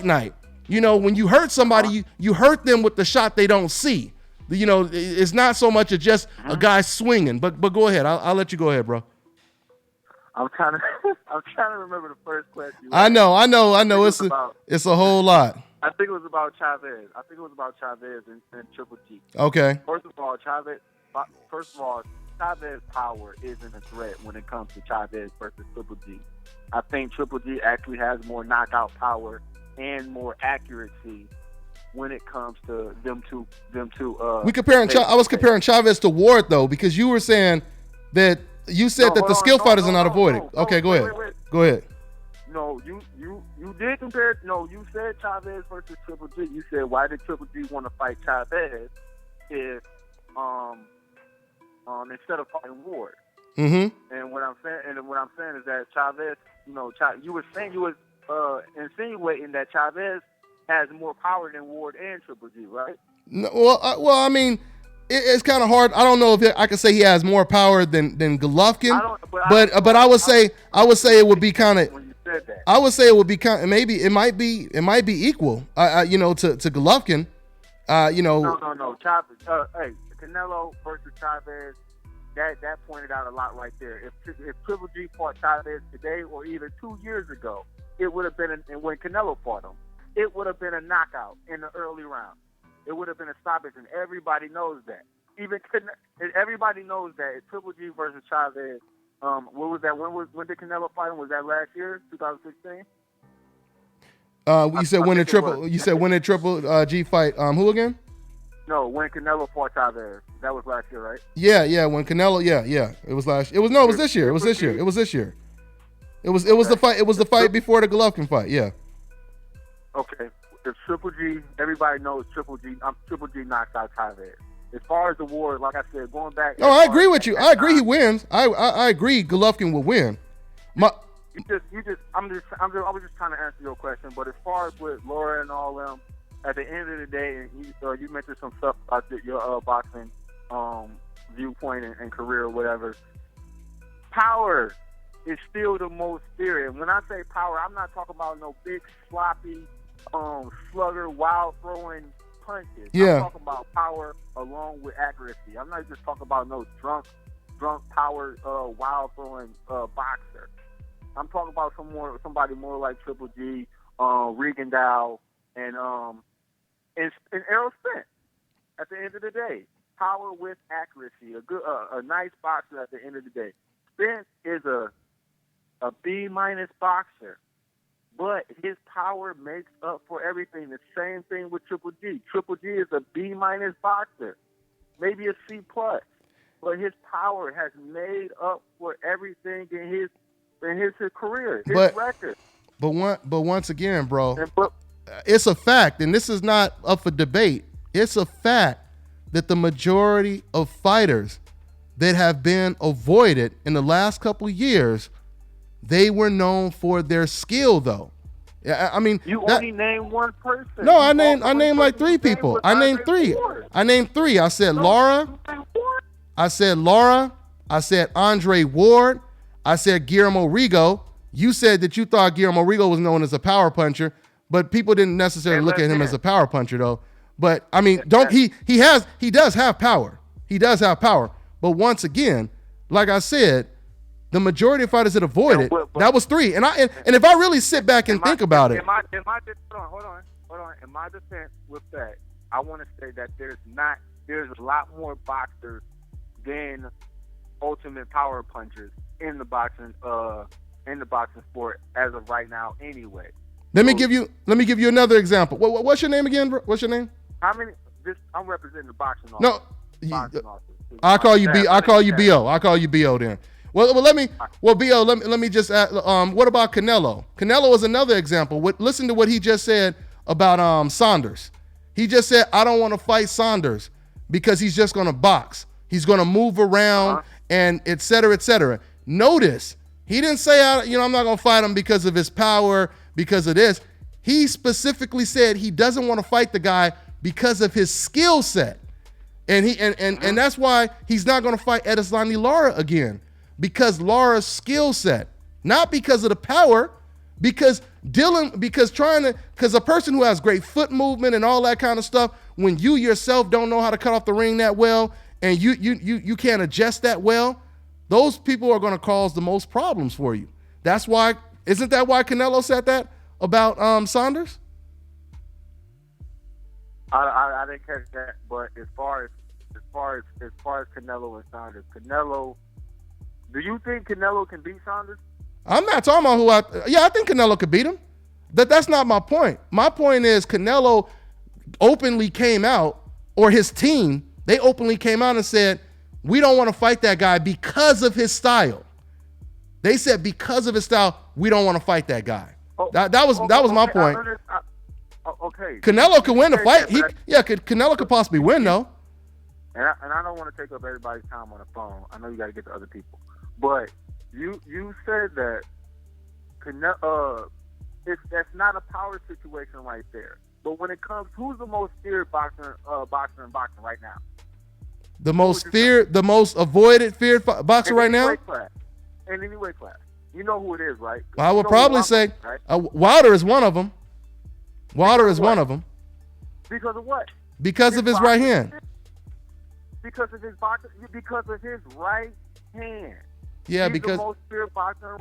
Night, when you hurt somebody, you hurt them with the shot they don't see. It's not so much as just a guy swinging. But go ahead. I'll let you go ahead, bro. I'm trying to remember the first question. I know. It's a whole lot. I think it was about Chavez. And Triple G. Okay. First of all, Chavez's power isn't a threat when it comes to Chavez versus Triple G. I think Triple G actually has more knockout power and more accuracy when it comes to them two. I was comparing Chavez to Ward though, because you were saying that the skill fighters are not avoided. Okay, go ahead. Wait. Go ahead. No, you did compare. No, you said Chavez versus Triple G. You said, why did Triple G want to fight Chavez if instead of fighting Ward? Mm-hmm. And what I'm saying is that Chavez, you were insinuating that Chavez has more power than Ward and Triple G, right? No, well, I mean, it's kind of hard. I don't know if I can say he has more power than Golovkin, but I would say it would be kind of. When you said that, I would say it would be kind of, maybe it might be equal. To Golovkin. No. Chavez. Hey, Canelo versus Chavez. That pointed out a lot right there. If Triple G fought Chavez today or even 2 years ago, it would have been, and when Canelo fought him, it would have been a knockout in the early round. It would have been a stoppage, and everybody knows that. Everybody knows that. Triple G versus Chavez. What was that? When did Canelo fight him? Was that last year, 2016? You said when did Triple G fight who again? No, when Canelo fought Chavez. That was last year, right? Yeah. When Canelo, yeah. It was last. It was this year. It was this year. It was the fight. It was the fight before the Golovkin fight. Yeah. Okay. If Triple G, everybody knows Triple G knocks out Chavez. As far as the war, like I said, going back. No, I agree with you. I agree he wins. I agree Golovkin will win. I was just trying to answer your question. But as far as with Laura and all them, at the end of the day, you mentioned some stuff about your boxing viewpoint and career or whatever. Power is still the most serious. When I say power, I'm not talking about no big sloppy slugger, wild throwing punches. Yeah. I'm talking about power along with accuracy. I'm not just talking about no drunk power, wild throwing boxer. I'm talking about somebody more like Triple G, Regendow, and Errol Spence. At the end of the day, power with accuracy. A nice boxer. At the end of the day, Spence is a B- boxer. But his power makes up for everything. The same thing with Triple G. Triple G is a B- boxer, maybe a C+. But his power has made up for everything in his career, his record. But once again, bro, it's a fact, and this is not up for debate. It's a fact that the majority of fighters that have been avoided in the last couple of years They were known for their skill, though. I mean, You only named one person. No, I named like 3 people. I named 3. I said Laura. I said Andre Ward. I said Guillermo Rigo. You said that you thought Guillermo Rigo was known as a power puncher, but people didn't necessarily look at him as a power puncher, though. But I mean, he does have power. He does have power. But once again, like I said, the majority of fighters that avoided, that was 3. And if I really sit back and think about it. Hold on. In my defense with that, I want to say that there's a lot more boxers than ultimate power punchers in the boxing sport as of right now anyway. Let me give you another example. What's your name again, bro? What's your name? I'm representing the boxing office. No. I'll call you BO. I'll call you BO then. Well, BO, let me just add, what about Canelo? Canelo is another example. Listen to what he just said about Saunders. He just said, I don't want to fight Saunders because he's just going to box. He's going to move around and et cetera, et cetera. Notice, he didn't say, I'm not going to fight him because of his power, because of this. He specifically said he doesn't want to fight the guy because of his skill set. And that's why he's not going to fight Edeslani Lara again. Because Lara's skill set, not because of the power, because a person who has great foot movement and all that kind of stuff, when you yourself don't know how to cut off the ring that well, and you can't adjust that well, those people are going to cause the most problems for you. That's why, isn't that why Canelo said that about Saunders? I didn't catch that, but as far as Canelo and Saunders, do you think Canelo can beat Saunders? I'm not talking about I think Canelo could beat him. That's not my point. My point is Canelo openly came out, or his team, they openly came out and said, we don't want to fight that guy because of his style. They said because of his style, we don't want to fight that guy. That was my point. Okay. Canelo could win the fight. Canelo could possibly win though. And I don't want to take up everybody's time on the phone. I know you got to get to other people. But you said that that's not a power situation right there. But when it comes, who's the most feared boxer in boxing right now? The most avoided, feared boxer right now? In any weight class. You know who it is, right? I would probably say Wilder is one of them. Wilder is one of them. Because of what? Because of his right hand. Because of his boxing. Because of his right hand. Yeah, He's because the most feared boxer.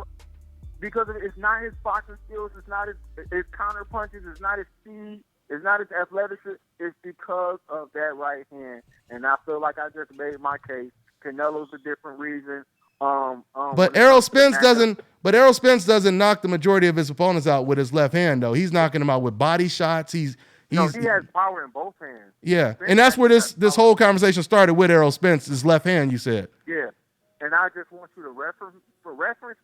Because it's not his boxing skills. It's not his counter punches. It's not his speed. It's not his athleticism. It's because of that right hand. And I feel like I just made my case. Canelo's a different reason. But Errol Spence doesn't. But Errol Spence doesn't knock the majority of his opponents out with his left hand, though. He's knocking them out with body shots. He has power in both hands. Yeah, and that's where this whole conversation started with Errol Spence, his left hand. You said. Yeah, and I just want you to reference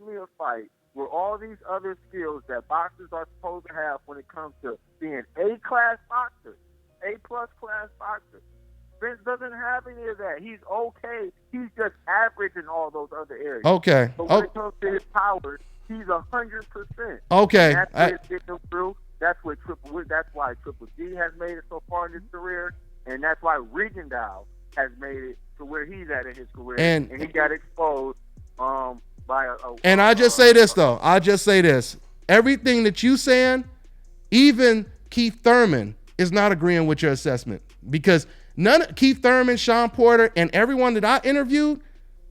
me a fight where all these other skills that boxers are supposed to have when it comes to being A-class boxers, A-plus class boxers. Spence doesn't have any of that. He's okay. He's just average in all those other areas. Okay. But when it comes to his powers, he's 100%. Okay. And that's what it's getting him through. That's why Triple G has made it so far in his career, and that's why Rigendow has made it to where he's at in his career, and he got exposed by a. And I just say this though. I just say this. Everything that you saying, even Keith Thurman is not agreeing with your assessment, because Keith Thurman, Sean Porter, and everyone that I interviewed,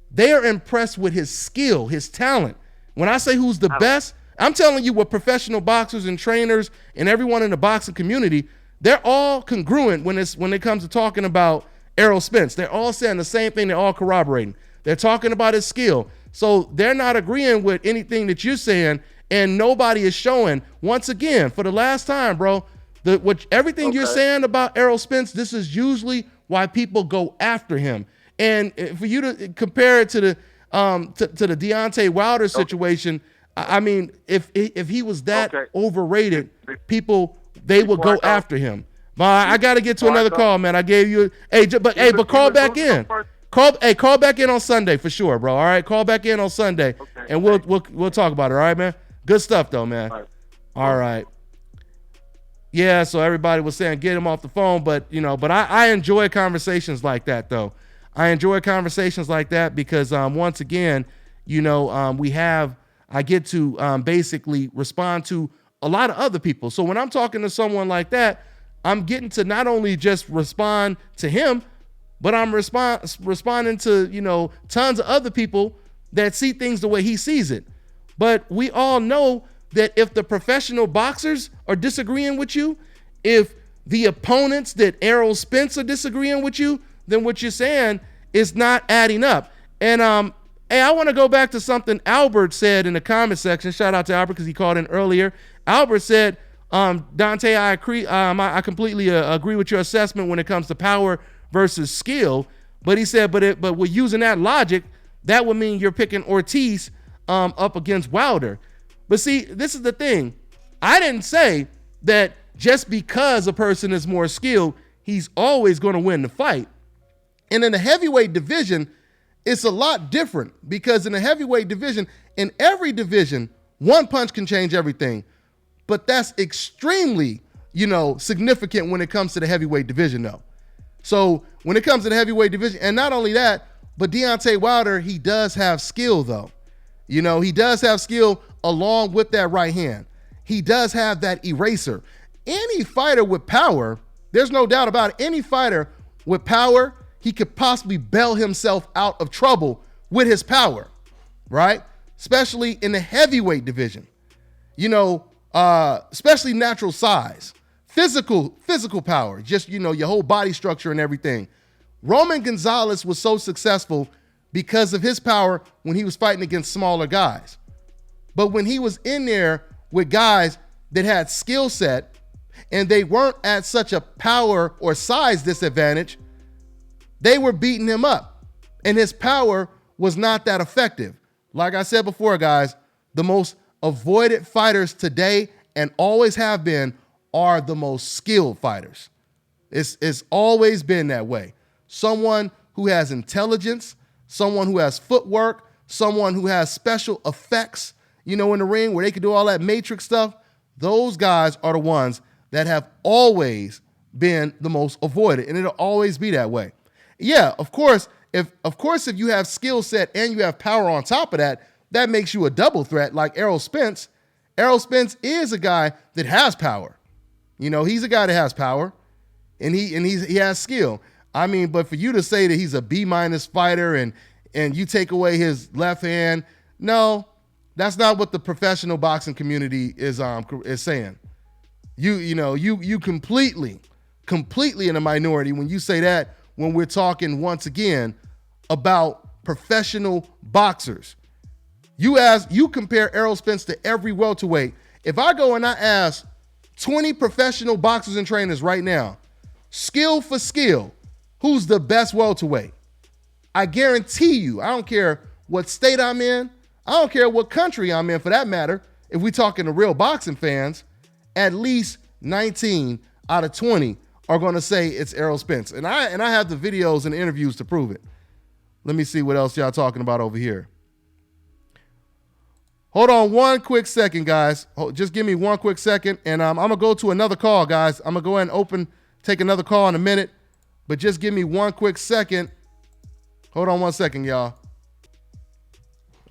they are impressed with his skill, his talent. When I say who's the best, I'm telling you what professional boxers and trainers and everyone in the boxing community, they're all congruent when it comes to talking about Errol Spence. They're all saying the same thing. They're all corroborating. They're talking about his skill. So they're not agreeing with anything that you're saying, and nobody is showing. Once again, for the last time, bro, everything you're saying about Errol Spence, this is usually why people go after him. And for you to compare it to the Deontay Wilder situation, I mean, if he was that overrated, people, they would go after him. But I got to get to another call, man. I gave you but call back in. Call back in on Sunday for sure, bro. All right, call back in on Sunday. And we'll talk about it. All right, man. Good stuff though, man. All right. Yeah, so everybody was saying get him off the phone, but I enjoy conversations like that though. I enjoy conversations like that because once again, I get to basically respond to a lot of other people. So when I'm talking to someone like that, I'm getting to not only just respond to him, but I'm responding to, tons of other people that see things the way he sees it. But we all know that if the professional boxers are disagreeing with you, if the opponents that Errol Spence are disagreeing with you, then what you're saying is not adding up. And hey, I want to go back to something Albert said in the comment section. Shout out to Albert because he called in earlier. Albert said, Dante, I completely agree with your assessment when it comes to power versus skill. But he said, but we're using that logic, that would mean you're picking Ortiz up against Wilder. But see, this is the thing. I didn't say that just because a person is more skilled, he's always going to win the fight. And in the heavyweight division, it's a lot different because in the heavyweight division, in every division, one punch can change everything. But that's extremely, significant when it comes to the heavyweight division, though. So when it comes to the heavyweight division, and not only that, but Deontay Wilder, he does have skill, though. He does have skill along with that right hand. He does have that eraser. Any fighter with power, there's no doubt about it, any fighter with power, he could possibly bail himself out of trouble with his power, right? Especially in the heavyweight division. Especially natural size, physical power, just, your whole body structure and everything. Roman Gonzalez was so successful because of his power when he was fighting against smaller guys. But when he was in there with guys that had skill set and they weren't at such a power or size disadvantage, they were beating him up and his power was not that effective. Like I said before, guys, the most avoided fighters today and always have been are the most skilled fighters. It's always been that way. Someone who has intelligence, someone who has footwork, someone who has special effects, in the ring where they can do all that matrix stuff. Those guys are the ones that have always been the most avoided, and it'll always be that way. Yeah, of course, if you have skill set and you have power on top of that, that makes you a double threat like Errol Spence. Errol Spence is a guy that has power. He's a guy that has power and he has skill. I mean, but for you to say that he's a B- fighter and you take away his left hand, no, that's not what the professional boxing community is saying. You completely in a minority when you say that, when we're talking once again about professional boxers. You compare Errol Spence to every welterweight. If I go and I ask 20 professional boxers and trainers right now, skill for skill, who's the best welterweight? I guarantee you, I don't care what state I'm in, I don't care what country I'm in for that matter, if we're talking to real boxing fans, at least 19 out of 20 are going to say it's Errol Spence. And I have the videos and the interviews to prove it. Let me see what else y'all talking about over here. Hold on one quick second, guys. Just give me one quick second, and I'm going to go to another call, guys. I'm going to go ahead and take another call in a minute, but just give me one quick second. Hold on one second, y'all.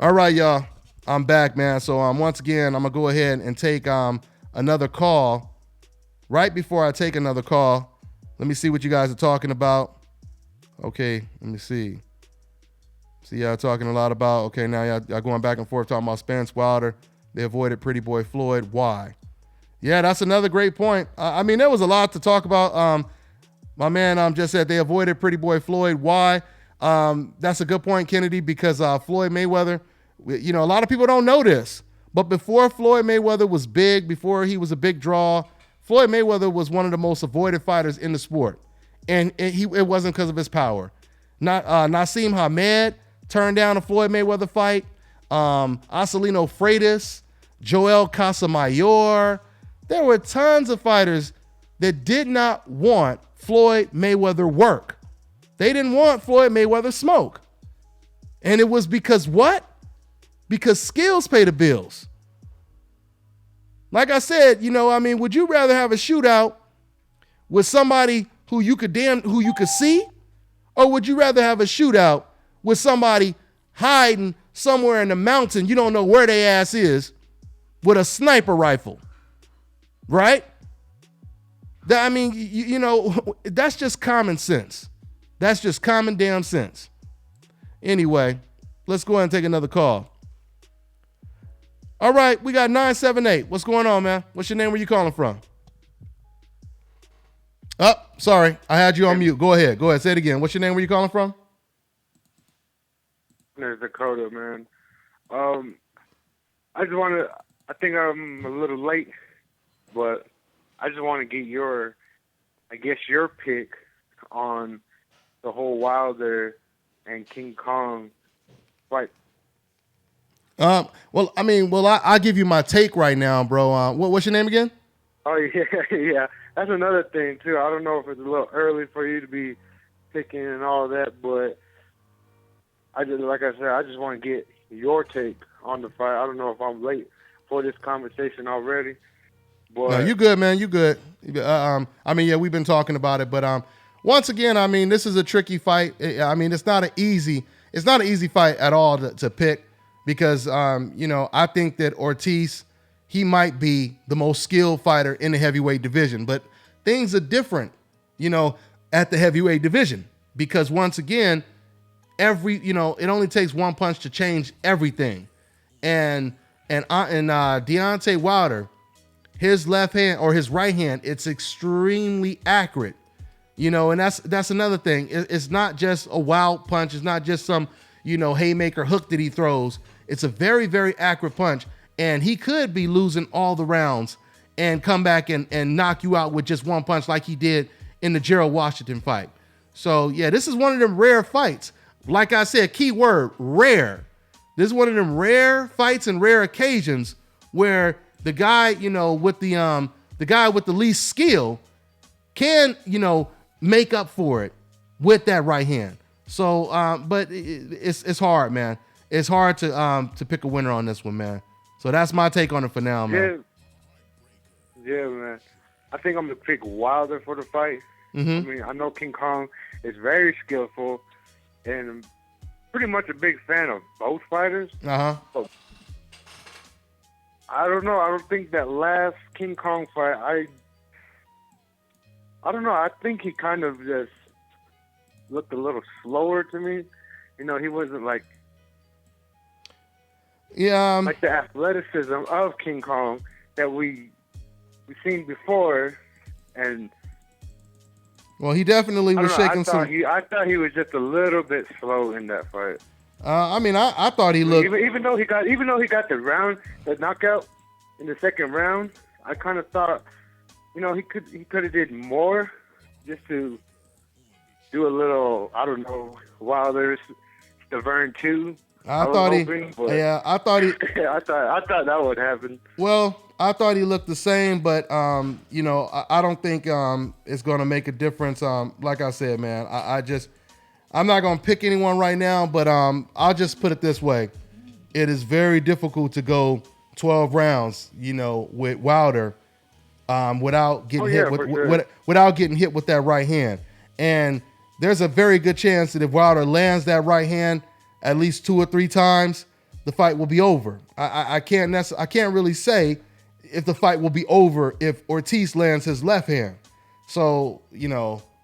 All right, y'all. I'm back, man. So once again, I'm going to go ahead and take another call. Right before I take another call, let me see what you guys are talking about. Okay, let me see. See, y'all talking a lot about, okay, now y'all going back and forth talking about Spence, Wilder. They avoided Pretty Boy Floyd. Why? Yeah, that's another great point. I mean, there was a lot to talk about. My man just said they avoided Pretty Boy Floyd. Why? That's a good point, Kennedy, because Floyd Mayweather, a lot of people don't know this, but before Floyd Mayweather was big, before he was a big draw, Floyd Mayweather was one of the most avoided fighters in the sport. And it wasn't because of his power. Naseem Hamed turned down a Floyd Mayweather fight. Acelino Freitas, Joel Casamayor. There were tons of fighters that did not want Floyd Mayweather work. They didn't want Floyd Mayweather smoke. And it was because what? because skills pay the bills. Like I said, would you rather have a shootout with somebody who you could see, or would you rather have a shootout with somebody hiding somewhere in the mountain, you don't know where their ass is, with a sniper rifle, right? That's just common sense. That's just common damn sense. Anyway, let's go ahead and take another call. All right, we got 978. What's going on, man? What's your name? Where you calling from? Oh, sorry. I had you on mute. Go ahead. Say it again. What's your name? Where you calling from? There's Dakota, man. I think I'm a little late, but I just want to get your pick on the whole Wilder and King Kong fight. I'll give you my take right now, bro. What's your name again? Oh, yeah. That's another thing, too. I don't know if it's a little early for you to be picking and all that, but I just want to get your take on the fight. I don't know if I'm late for this conversation already. But no, you good, man. You good. We've been talking about it, but once again, this is a tricky fight. It's not an easy fight at all to pick because, I think that Ortiz, he might be the most skilled fighter in the heavyweight division, but things are different, at the heavyweight division because once again, it only takes one punch to change everything. And Deontay Wilder, his left hand or his right hand, it's extremely accurate, and that's another thing. It's not just a wild punch. It's not just some, haymaker hook that he throws. It's a very, very accurate punch. And he could be losing all the rounds and come back and knock you out with just one punch like he did in the Gerald Washington fight. So, yeah, this is one of them rare fights. Like I said, key word, rare. This is one of them rare fights and rare occasions where the guy, with the guy with the least skill can, make up for it with that right hand. So, but it's hard, man. It's hard to pick a winner on this one, man. So that's my take on it for now, man. Yeah, man. I think I'm going to pick Wilder for the fight. Mm-hmm. I know King Kong is very skillful and I'm pretty much a big fan of both fighters. Uh-huh. So, I don't know. I don't think that last King Kong fight, I don't know. I think he kind of just looked a little slower to me. He wasn't like the athleticism of King Kong that we've seen before, and he definitely was shaking some. I thought he was just a little bit slow in that fight. I thought he looked even though he got the knockout in the second round. I kind of thought, he could have did more just to do a little. I don't know, Wilder's Thurman 2. I thought he I thought that would happen. Well, I thought he looked the same, but I don't think it's going to make a difference. Like I said, man, I'm not going to pick anyone right now, but I'll just put it this way: it is very difficult to go 12 rounds, with Wilder, without getting without getting hit with that right hand. And there's a very good chance that if Wilder lands that right hand at least 2 or 3 times, the fight will be over. I can't really say if the fight will be over if Ortiz lands his left hand. So,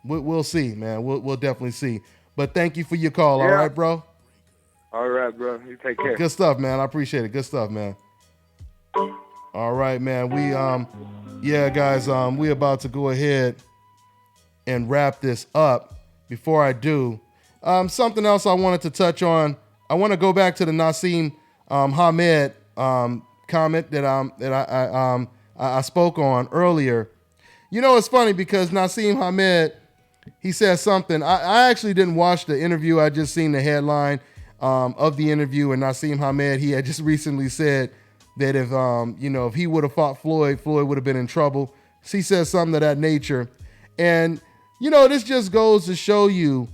we'll see, man. We'll definitely see. But thank you for your call. Yeah. All right, bro? All right, bro. You take care. Good stuff, man. I appreciate it. Good stuff, man. All right, man. Guys, we about to go ahead and wrap this up. Before I do, something else I wanted to touch on. I want to go back to the Naseem Hamed comment that I spoke on earlier. It's funny because Naseem Hamed, he said something. I actually didn't watch the interview. I just seen the headline of the interview, and Naseem Hamed, he had just recently said that if he would have fought Floyd would have been in trouble. So he said something of that nature, and this just goes to show you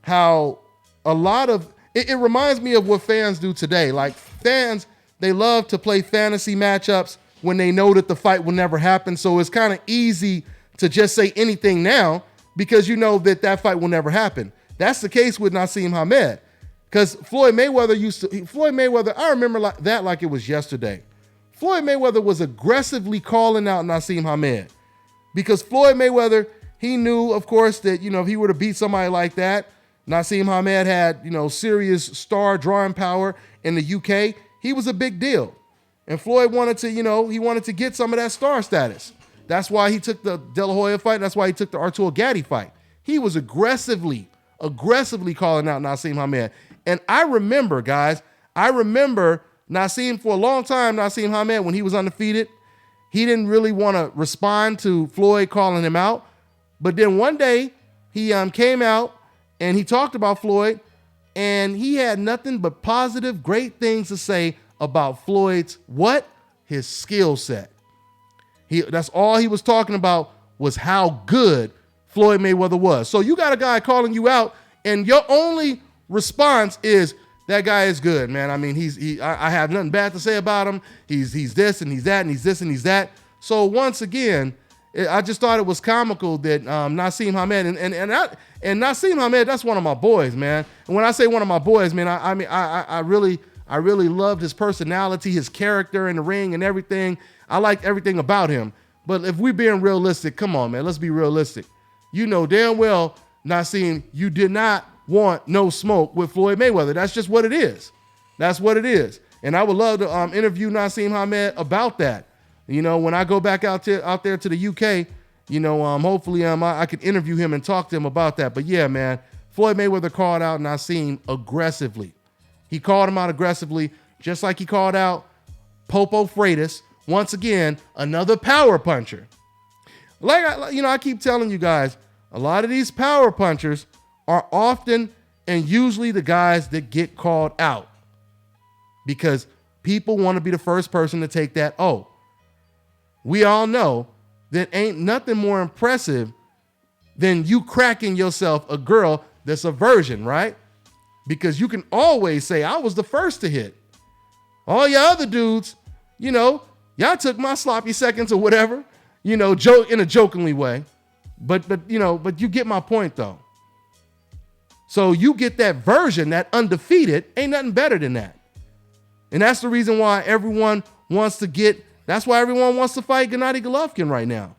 how a lot of it reminds me of what fans do today. Like fans, they love to play fantasy matchups when they know that the fight will never happen. So it's kind of easy to just say anything now because you know that fight will never happen. That's the case with Naseem Hamed. Because Floyd Mayweather, I remember like it was yesterday. Floyd Mayweather was aggressively calling out Naseem Hamed because Floyd Mayweather, he knew, of course, that, if he were to beat somebody like that, Naseem Hamed had, serious star drawing power in the UK. He was a big deal. And Floyd wanted to, he wanted to get some of that star status. That's why he took the De La Hoya fight. That's why he took the Arturo Gatti fight. He was aggressively calling out Naseem Hamed. And I remember, guys, Naseem, for a long time, Naseem Hamed, when he was undefeated, he didn't really want to respond to Floyd calling him out. But then one day, he came out and he talked about Floyd, and he had nothing but positive, great things to say about Floyd's what? His skill set. That's all he was talking about was how good Floyd Mayweather was. So you got a guy calling you out, and your only response is, that guy is good, man. I mean, I have nothing bad to say about him. He's this and he's that and he's this and he's that. So once again, I just thought it was comical that Naseem Hamed and Naseem Hamed, that's one of my boys, man. And when I say one of my boys, man, I really loved his personality, his character in the ring and everything. I liked everything about him. But if we're being realistic, come on, man, let's be realistic. You know damn well, Naseem, you did not want no smoke with Floyd Mayweather. That's just what it is. That's what it is. And I would love to interview Naseem Hamed about that. When I go back out there to the UK, hopefully I could interview him and talk to him about that. But yeah, man, Floyd Mayweather called out Naseem aggressively. He called him out aggressively, just like he called out Popo Freitas. Once again, another power puncher. I keep telling you guys, a lot of these power punchers are often and usually the guys that get called out because people want to be the first person to take that. Oh, we all know that ain't nothing more impressive than you cracking yourself a girl that's a virgin, right? Because you can always say, I was the first to hit. All y'all other dudes, y'all took my sloppy seconds or whatever, joke in a jokingly way. But you get my point though. So you get that version, that undefeated, ain't nothing better than that. And that's the reason why everyone wants to fight Gennady Golovkin right now.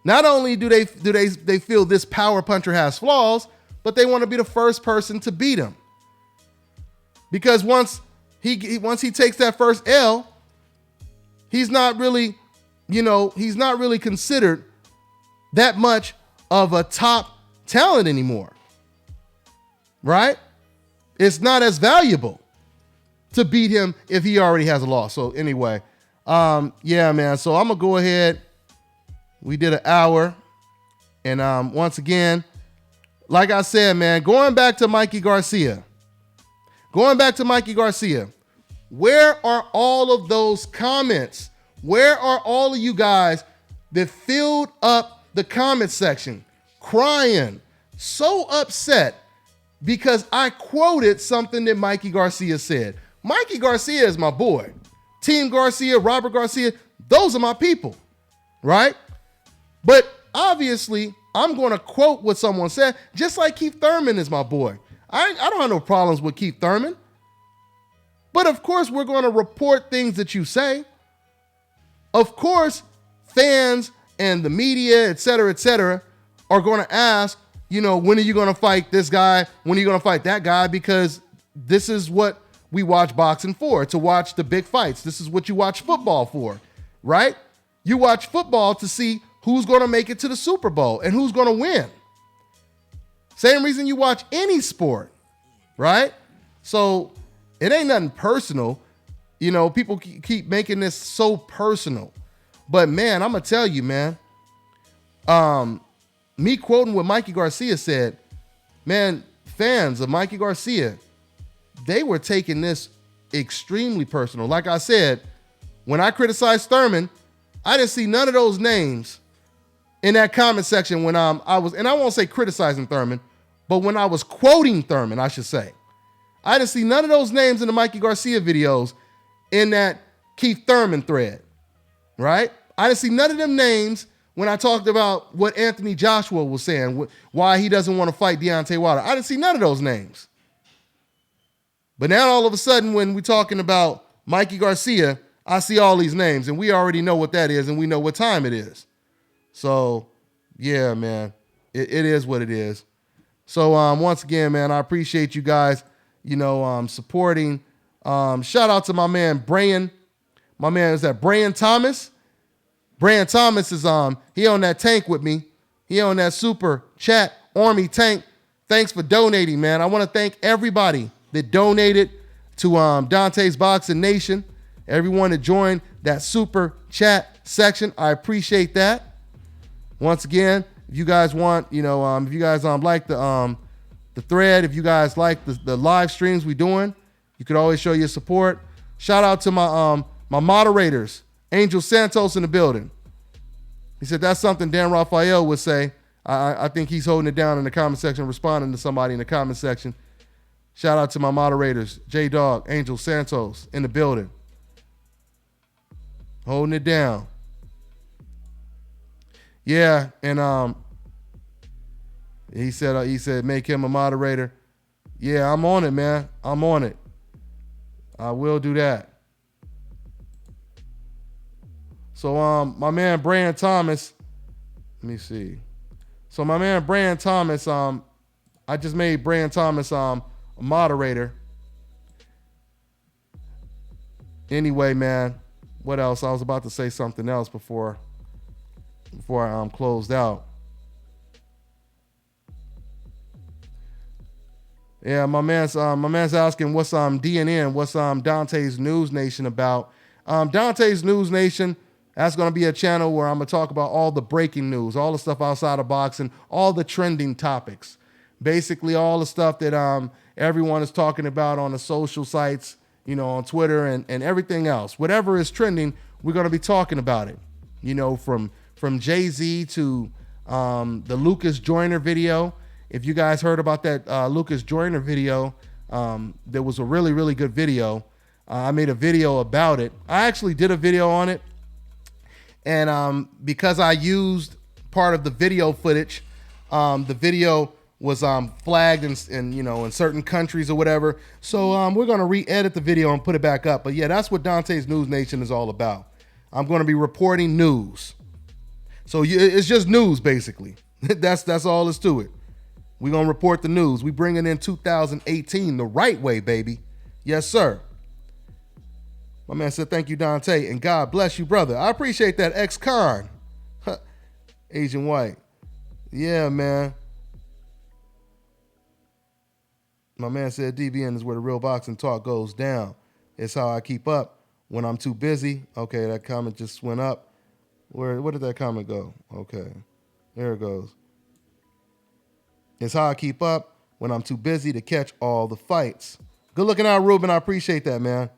Not only do they feel this power puncher has flaws, but they want to be the first person to beat him. Because once he takes that first L, he's not really considered that much of a top talent anymore. Right? It's not as valuable to beat him if he already has a loss. So anyway, yeah, man. So I'm going to go ahead. We did an hour. And once again, like I said, man, going back to Mikey Garcia, where are all of those comments? Where are all of you guys that filled up the comment section crying, so upset because I quoted something that Mikey Garcia said? Mikey Garcia is my boy. Team Garcia, Robert Garcia, those are my people, right? But obviously, I'm going to quote what someone said, just like Keith Thurman is my boy. I don't have no problems with Keith Thurman. But of course, we're going to report things that you say. Of course, fans and the media, et cetera, are going to ask, when are you going to fight this guy? When are you going to fight that guy? Because this is what we watch boxing for, to watch the big fights. This is what you watch football for, right? You watch football to see who's going to make it to the Super Bowl and who's going to win. Same reason you watch any sport, right? So it ain't nothing personal. People keep making this so personal. But man, I'm going to tell you, man, me quoting what Mikey Garcia said, man, fans of Mikey Garcia, they were taking this extremely personal. Like I said, when I criticized Thurman, I didn't see none of those names in that comment section when I was, and I won't say criticizing Thurman, but when I was quoting Thurman, I should say, I didn't see none of those names in the Mikey Garcia videos in that Keith Thurman thread, right? I didn't see none of them names when I talked about what Anthony Joshua was saying, why he doesn't want to fight Deontay Wilder. I didn't see none of those names. But now all of a sudden when we're talking about Mikey Garcia, I see all these names, and we already know what that is, and we know what time it is. So, yeah, man, it is what it is. So, once again, man, I appreciate you guys, supporting. Shout out to my man, Brian. My man, is that Brian Thomas? Brian Thomas is, he on that tank with me. He on that super chat Army tank. Thanks for donating, man. I want to thank everybody that donated to Dante's Boxing Nation. Everyone that joined that super chat section. I appreciate that. Once again, if you guys want, if you guys like the thread, if you guys like the live streams we doing, you could always show your support. Shout out to my moderators, Angel Santos in the building. He said that's something Dan Rafael would say. I think he's holding it down in the comment section, responding to somebody in the comment section. Shout out to my moderators, J-Dog, Angel Santos in the building. Holding it down. Yeah, and he said make him a moderator. Yeah, I'm on it, man. I'm on it. I will do that. So my man Brian Thomas, let me see. So my man Brian Thomas, I just made Brian Thomas a moderator. Anyway, man, what else? I was about to say something else before I closed out. Yeah, my man's asking what's DNN, what's Dante's News Nation about. Dante's News Nation, that's going to be a channel where I'm going to talk about all the breaking news, all the stuff outside of boxing, all the trending topics. Basically all the stuff that everyone is talking about on the social sites, on Twitter and everything else. Whatever is trending, we're going to be talking about it. From Jay-Z to the Lucas Joyner video. If you guys heard about that Lucas Joyner video, there was a really, really good video. I made a video about it. I actually did a video on it. And because I used part of the video footage, the video was flagged in certain countries or whatever. So we're going to re-edit the video and put it back up. But yeah, that's what Dante's News Nation is all about. I'm going to be reporting news. So it's just news, basically. That's all there's to it. We're going to report the news. We bringing in 2018 the right way, baby. Yes, sir. My man said, thank you, Dante, and God bless you, brother. I appreciate that, ex-con. Asian white. Yeah, man. My man said, DBN is where the real boxing talk goes down. It's how I keep up when I'm too busy. Okay, that comment just went up. Where did that comment go? Okay, there it goes. It's how I keep up when I'm too busy to catch all the fights. Good looking out, Ruben. I appreciate that, man.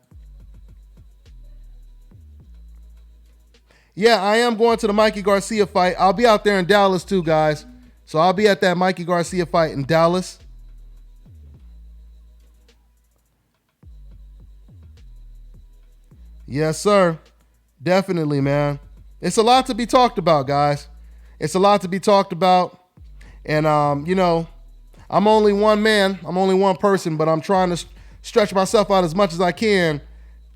Yeah, I am going to the Mikey Garcia fight. I'll be out there in Dallas too, guys. So I'll be at that Mikey Garcia fight in Dallas. Yes, sir. Definitely, man. It's a lot to be talked about, guys. It's a lot to be talked about. And, I'm only one man. I'm only one person, but I'm trying to stretch myself out as much as I can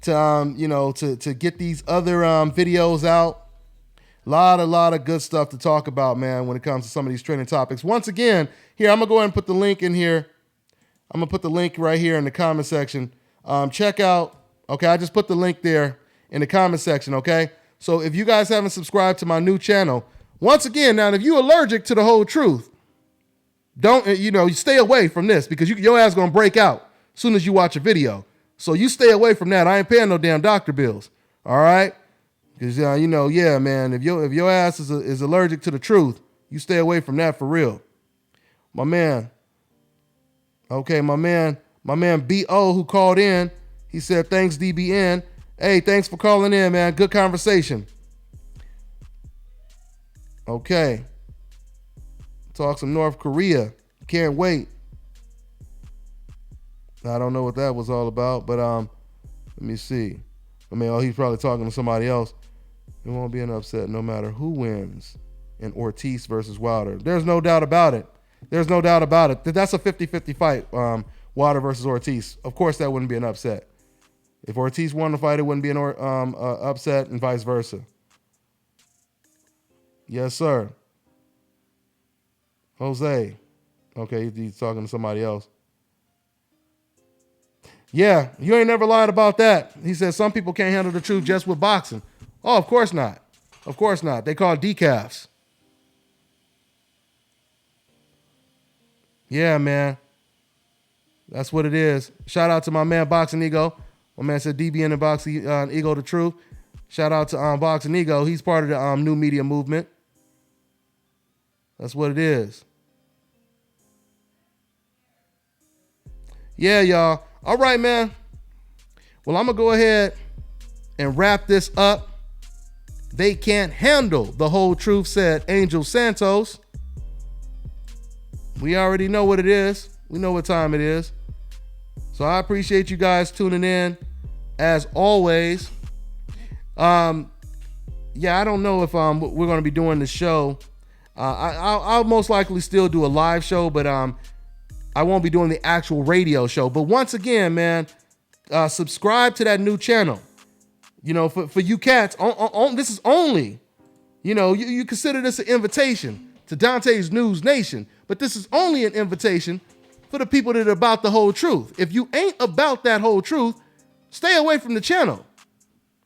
to, to get these other videos out. A lot of good stuff to talk about, man, when it comes to some of these trending topics. Once again, here, I'm going to go ahead and put the link in here. I'm going to put the link right here in the comment section. Check out, okay, I just put the link there in the comment section, okay? So if you guys haven't subscribed to my new channel, once again, now, if you're allergic to the whole truth, don't, you stay away from this because your ass going to break out as soon as you watch a video. So you stay away from that. I ain't paying no damn doctor bills, all right? Because, yeah, man, if your ass is allergic to the truth, you stay away from that for real. My man, okay, my man B.O. who called in, he said, thanks, DBN. Hey, thanks for calling in, man. Good conversation. Okay. Talk some North Korea. Can't wait. I don't know what that was all about, but let me see. I mean, he's probably talking to somebody else. It won't be an upset no matter who wins in Ortiz versus Wilder. There's no doubt about it. There's no doubt about it. That's a 50-50 fight, Wilder versus Ortiz. Of course, that wouldn't be an upset. If Ortiz won the fight, it wouldn't be an upset, and vice versa. Yes, sir. Jose. Okay, he's talking to somebody else. Yeah, you ain't never lied about that. He said some people can't handle the truth just with boxing. Oh, of course not. Of course not. They call it decafs. Yeah, man. That's what it is. Shout out to my man Boxing Ego. My man said DBN and Boxing Ego the truth. Shout out to Boxing Ego. He's part of the new media movement. That's what it is. Yeah, y'all. All right, man. Well, I'm going to go ahead and wrap this up. They can't handle the whole truth, said Angel Santos. We already know what it is. We know what time it is. So I appreciate you guys tuning in as always. Yeah, I don't know if we're going to be doing the show. I'll most likely still do a live show, but I won't be doing the actual radio show. But once again, man, subscribe to that new channel. You know, for you cats, this is only, you know, you consider this an invitation to Dante's News Nation, but this is only an invitation for the people that are about the whole truth. If you ain't about that whole truth, stay away from the channel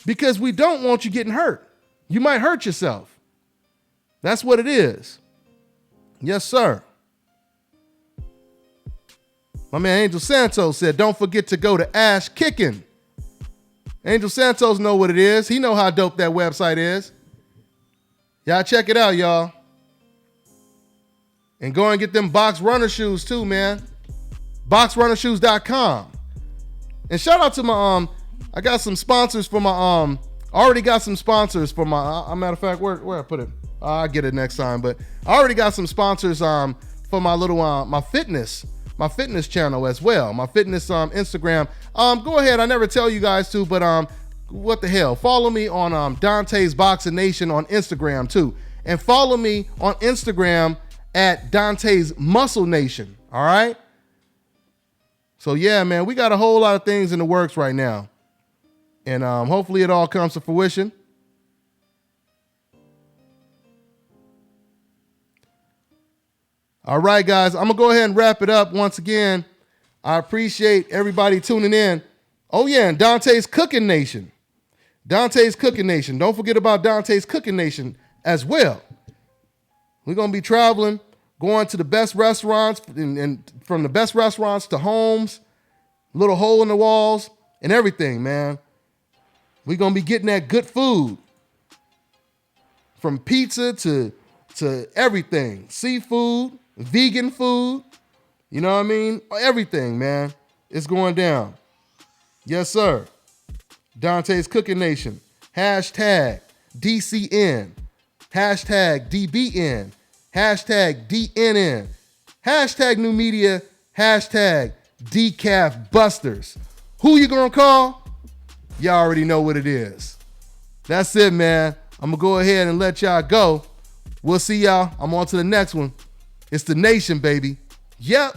because we don't want you getting hurt. You might hurt yourself. That's what it is. Yes, sir. My man Angel Santos said, don't forget to go to Ash Kicking. Angel Santos know what it is. He know how dope that website is. Y'all check it out, y'all. And go and get them box runner shoes too, man. Boxrunnershoes.com. And shout out to my I got some sponsors for my already got some sponsors for my matter of fact, where I put it? I'll get it next time, but I already got some sponsors for my little my fitness channel as well. My fitness Instagram. Go ahead, I never tell you guys to, but what the hell? Follow me on Dante's Boxing Nation on Instagram too. And follow me on Instagram at Dante's Muscle Nation. All right? So yeah, man, we got a whole lot of things in the works right now. And hopefully it all comes to fruition. All right, guys, I'm going to go ahead and wrap it up once again. I appreciate everybody tuning in. Oh, yeah, and Dante's Cooking Nation. Dante's Cooking Nation. Don't forget about Dante's Cooking Nation as well. We're going to be traveling, going to the best restaurants, and from the best restaurants to homes, little hole in the walls, and everything, man. We're going to be getting that good food. From pizza to everything. Seafood, vegan food. You know what I mean? Everything, man. It's going down. Yes, sir. Dante's Cooking Nation. Hashtag DCN. Hashtag DBN. Hashtag DNN. Hashtag new media. Hashtag decaf busters. Who you gonna call? Y'all already know what it is. That's it, man. I'm gonna go ahead and let y'all go. We'll see y'all. I'm on to the next one. It's the nation, baby. Yep.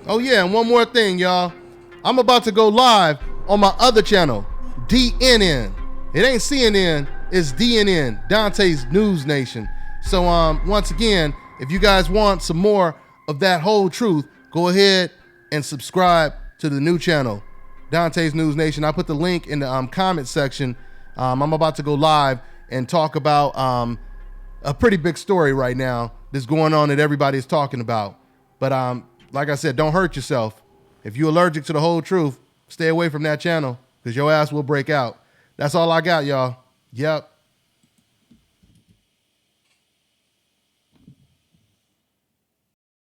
Oh yeah, and one more thing, y'all. I'm about to go live on my other channel, DNN. It ain't CNN, it's DNN, Dante's News Nation. So once again, if you guys want some more of that whole truth, go ahead and subscribe to the new channel, Dante's News Nation. I put the link in the comment section. I'm about to go live and talk about a pretty big story right now that's going on that everybody's talking about. But like I said, don't hurt yourself. If you're allergic to the whole truth, stay away from that channel because your ass will break out. That's all I got, y'all. Yep.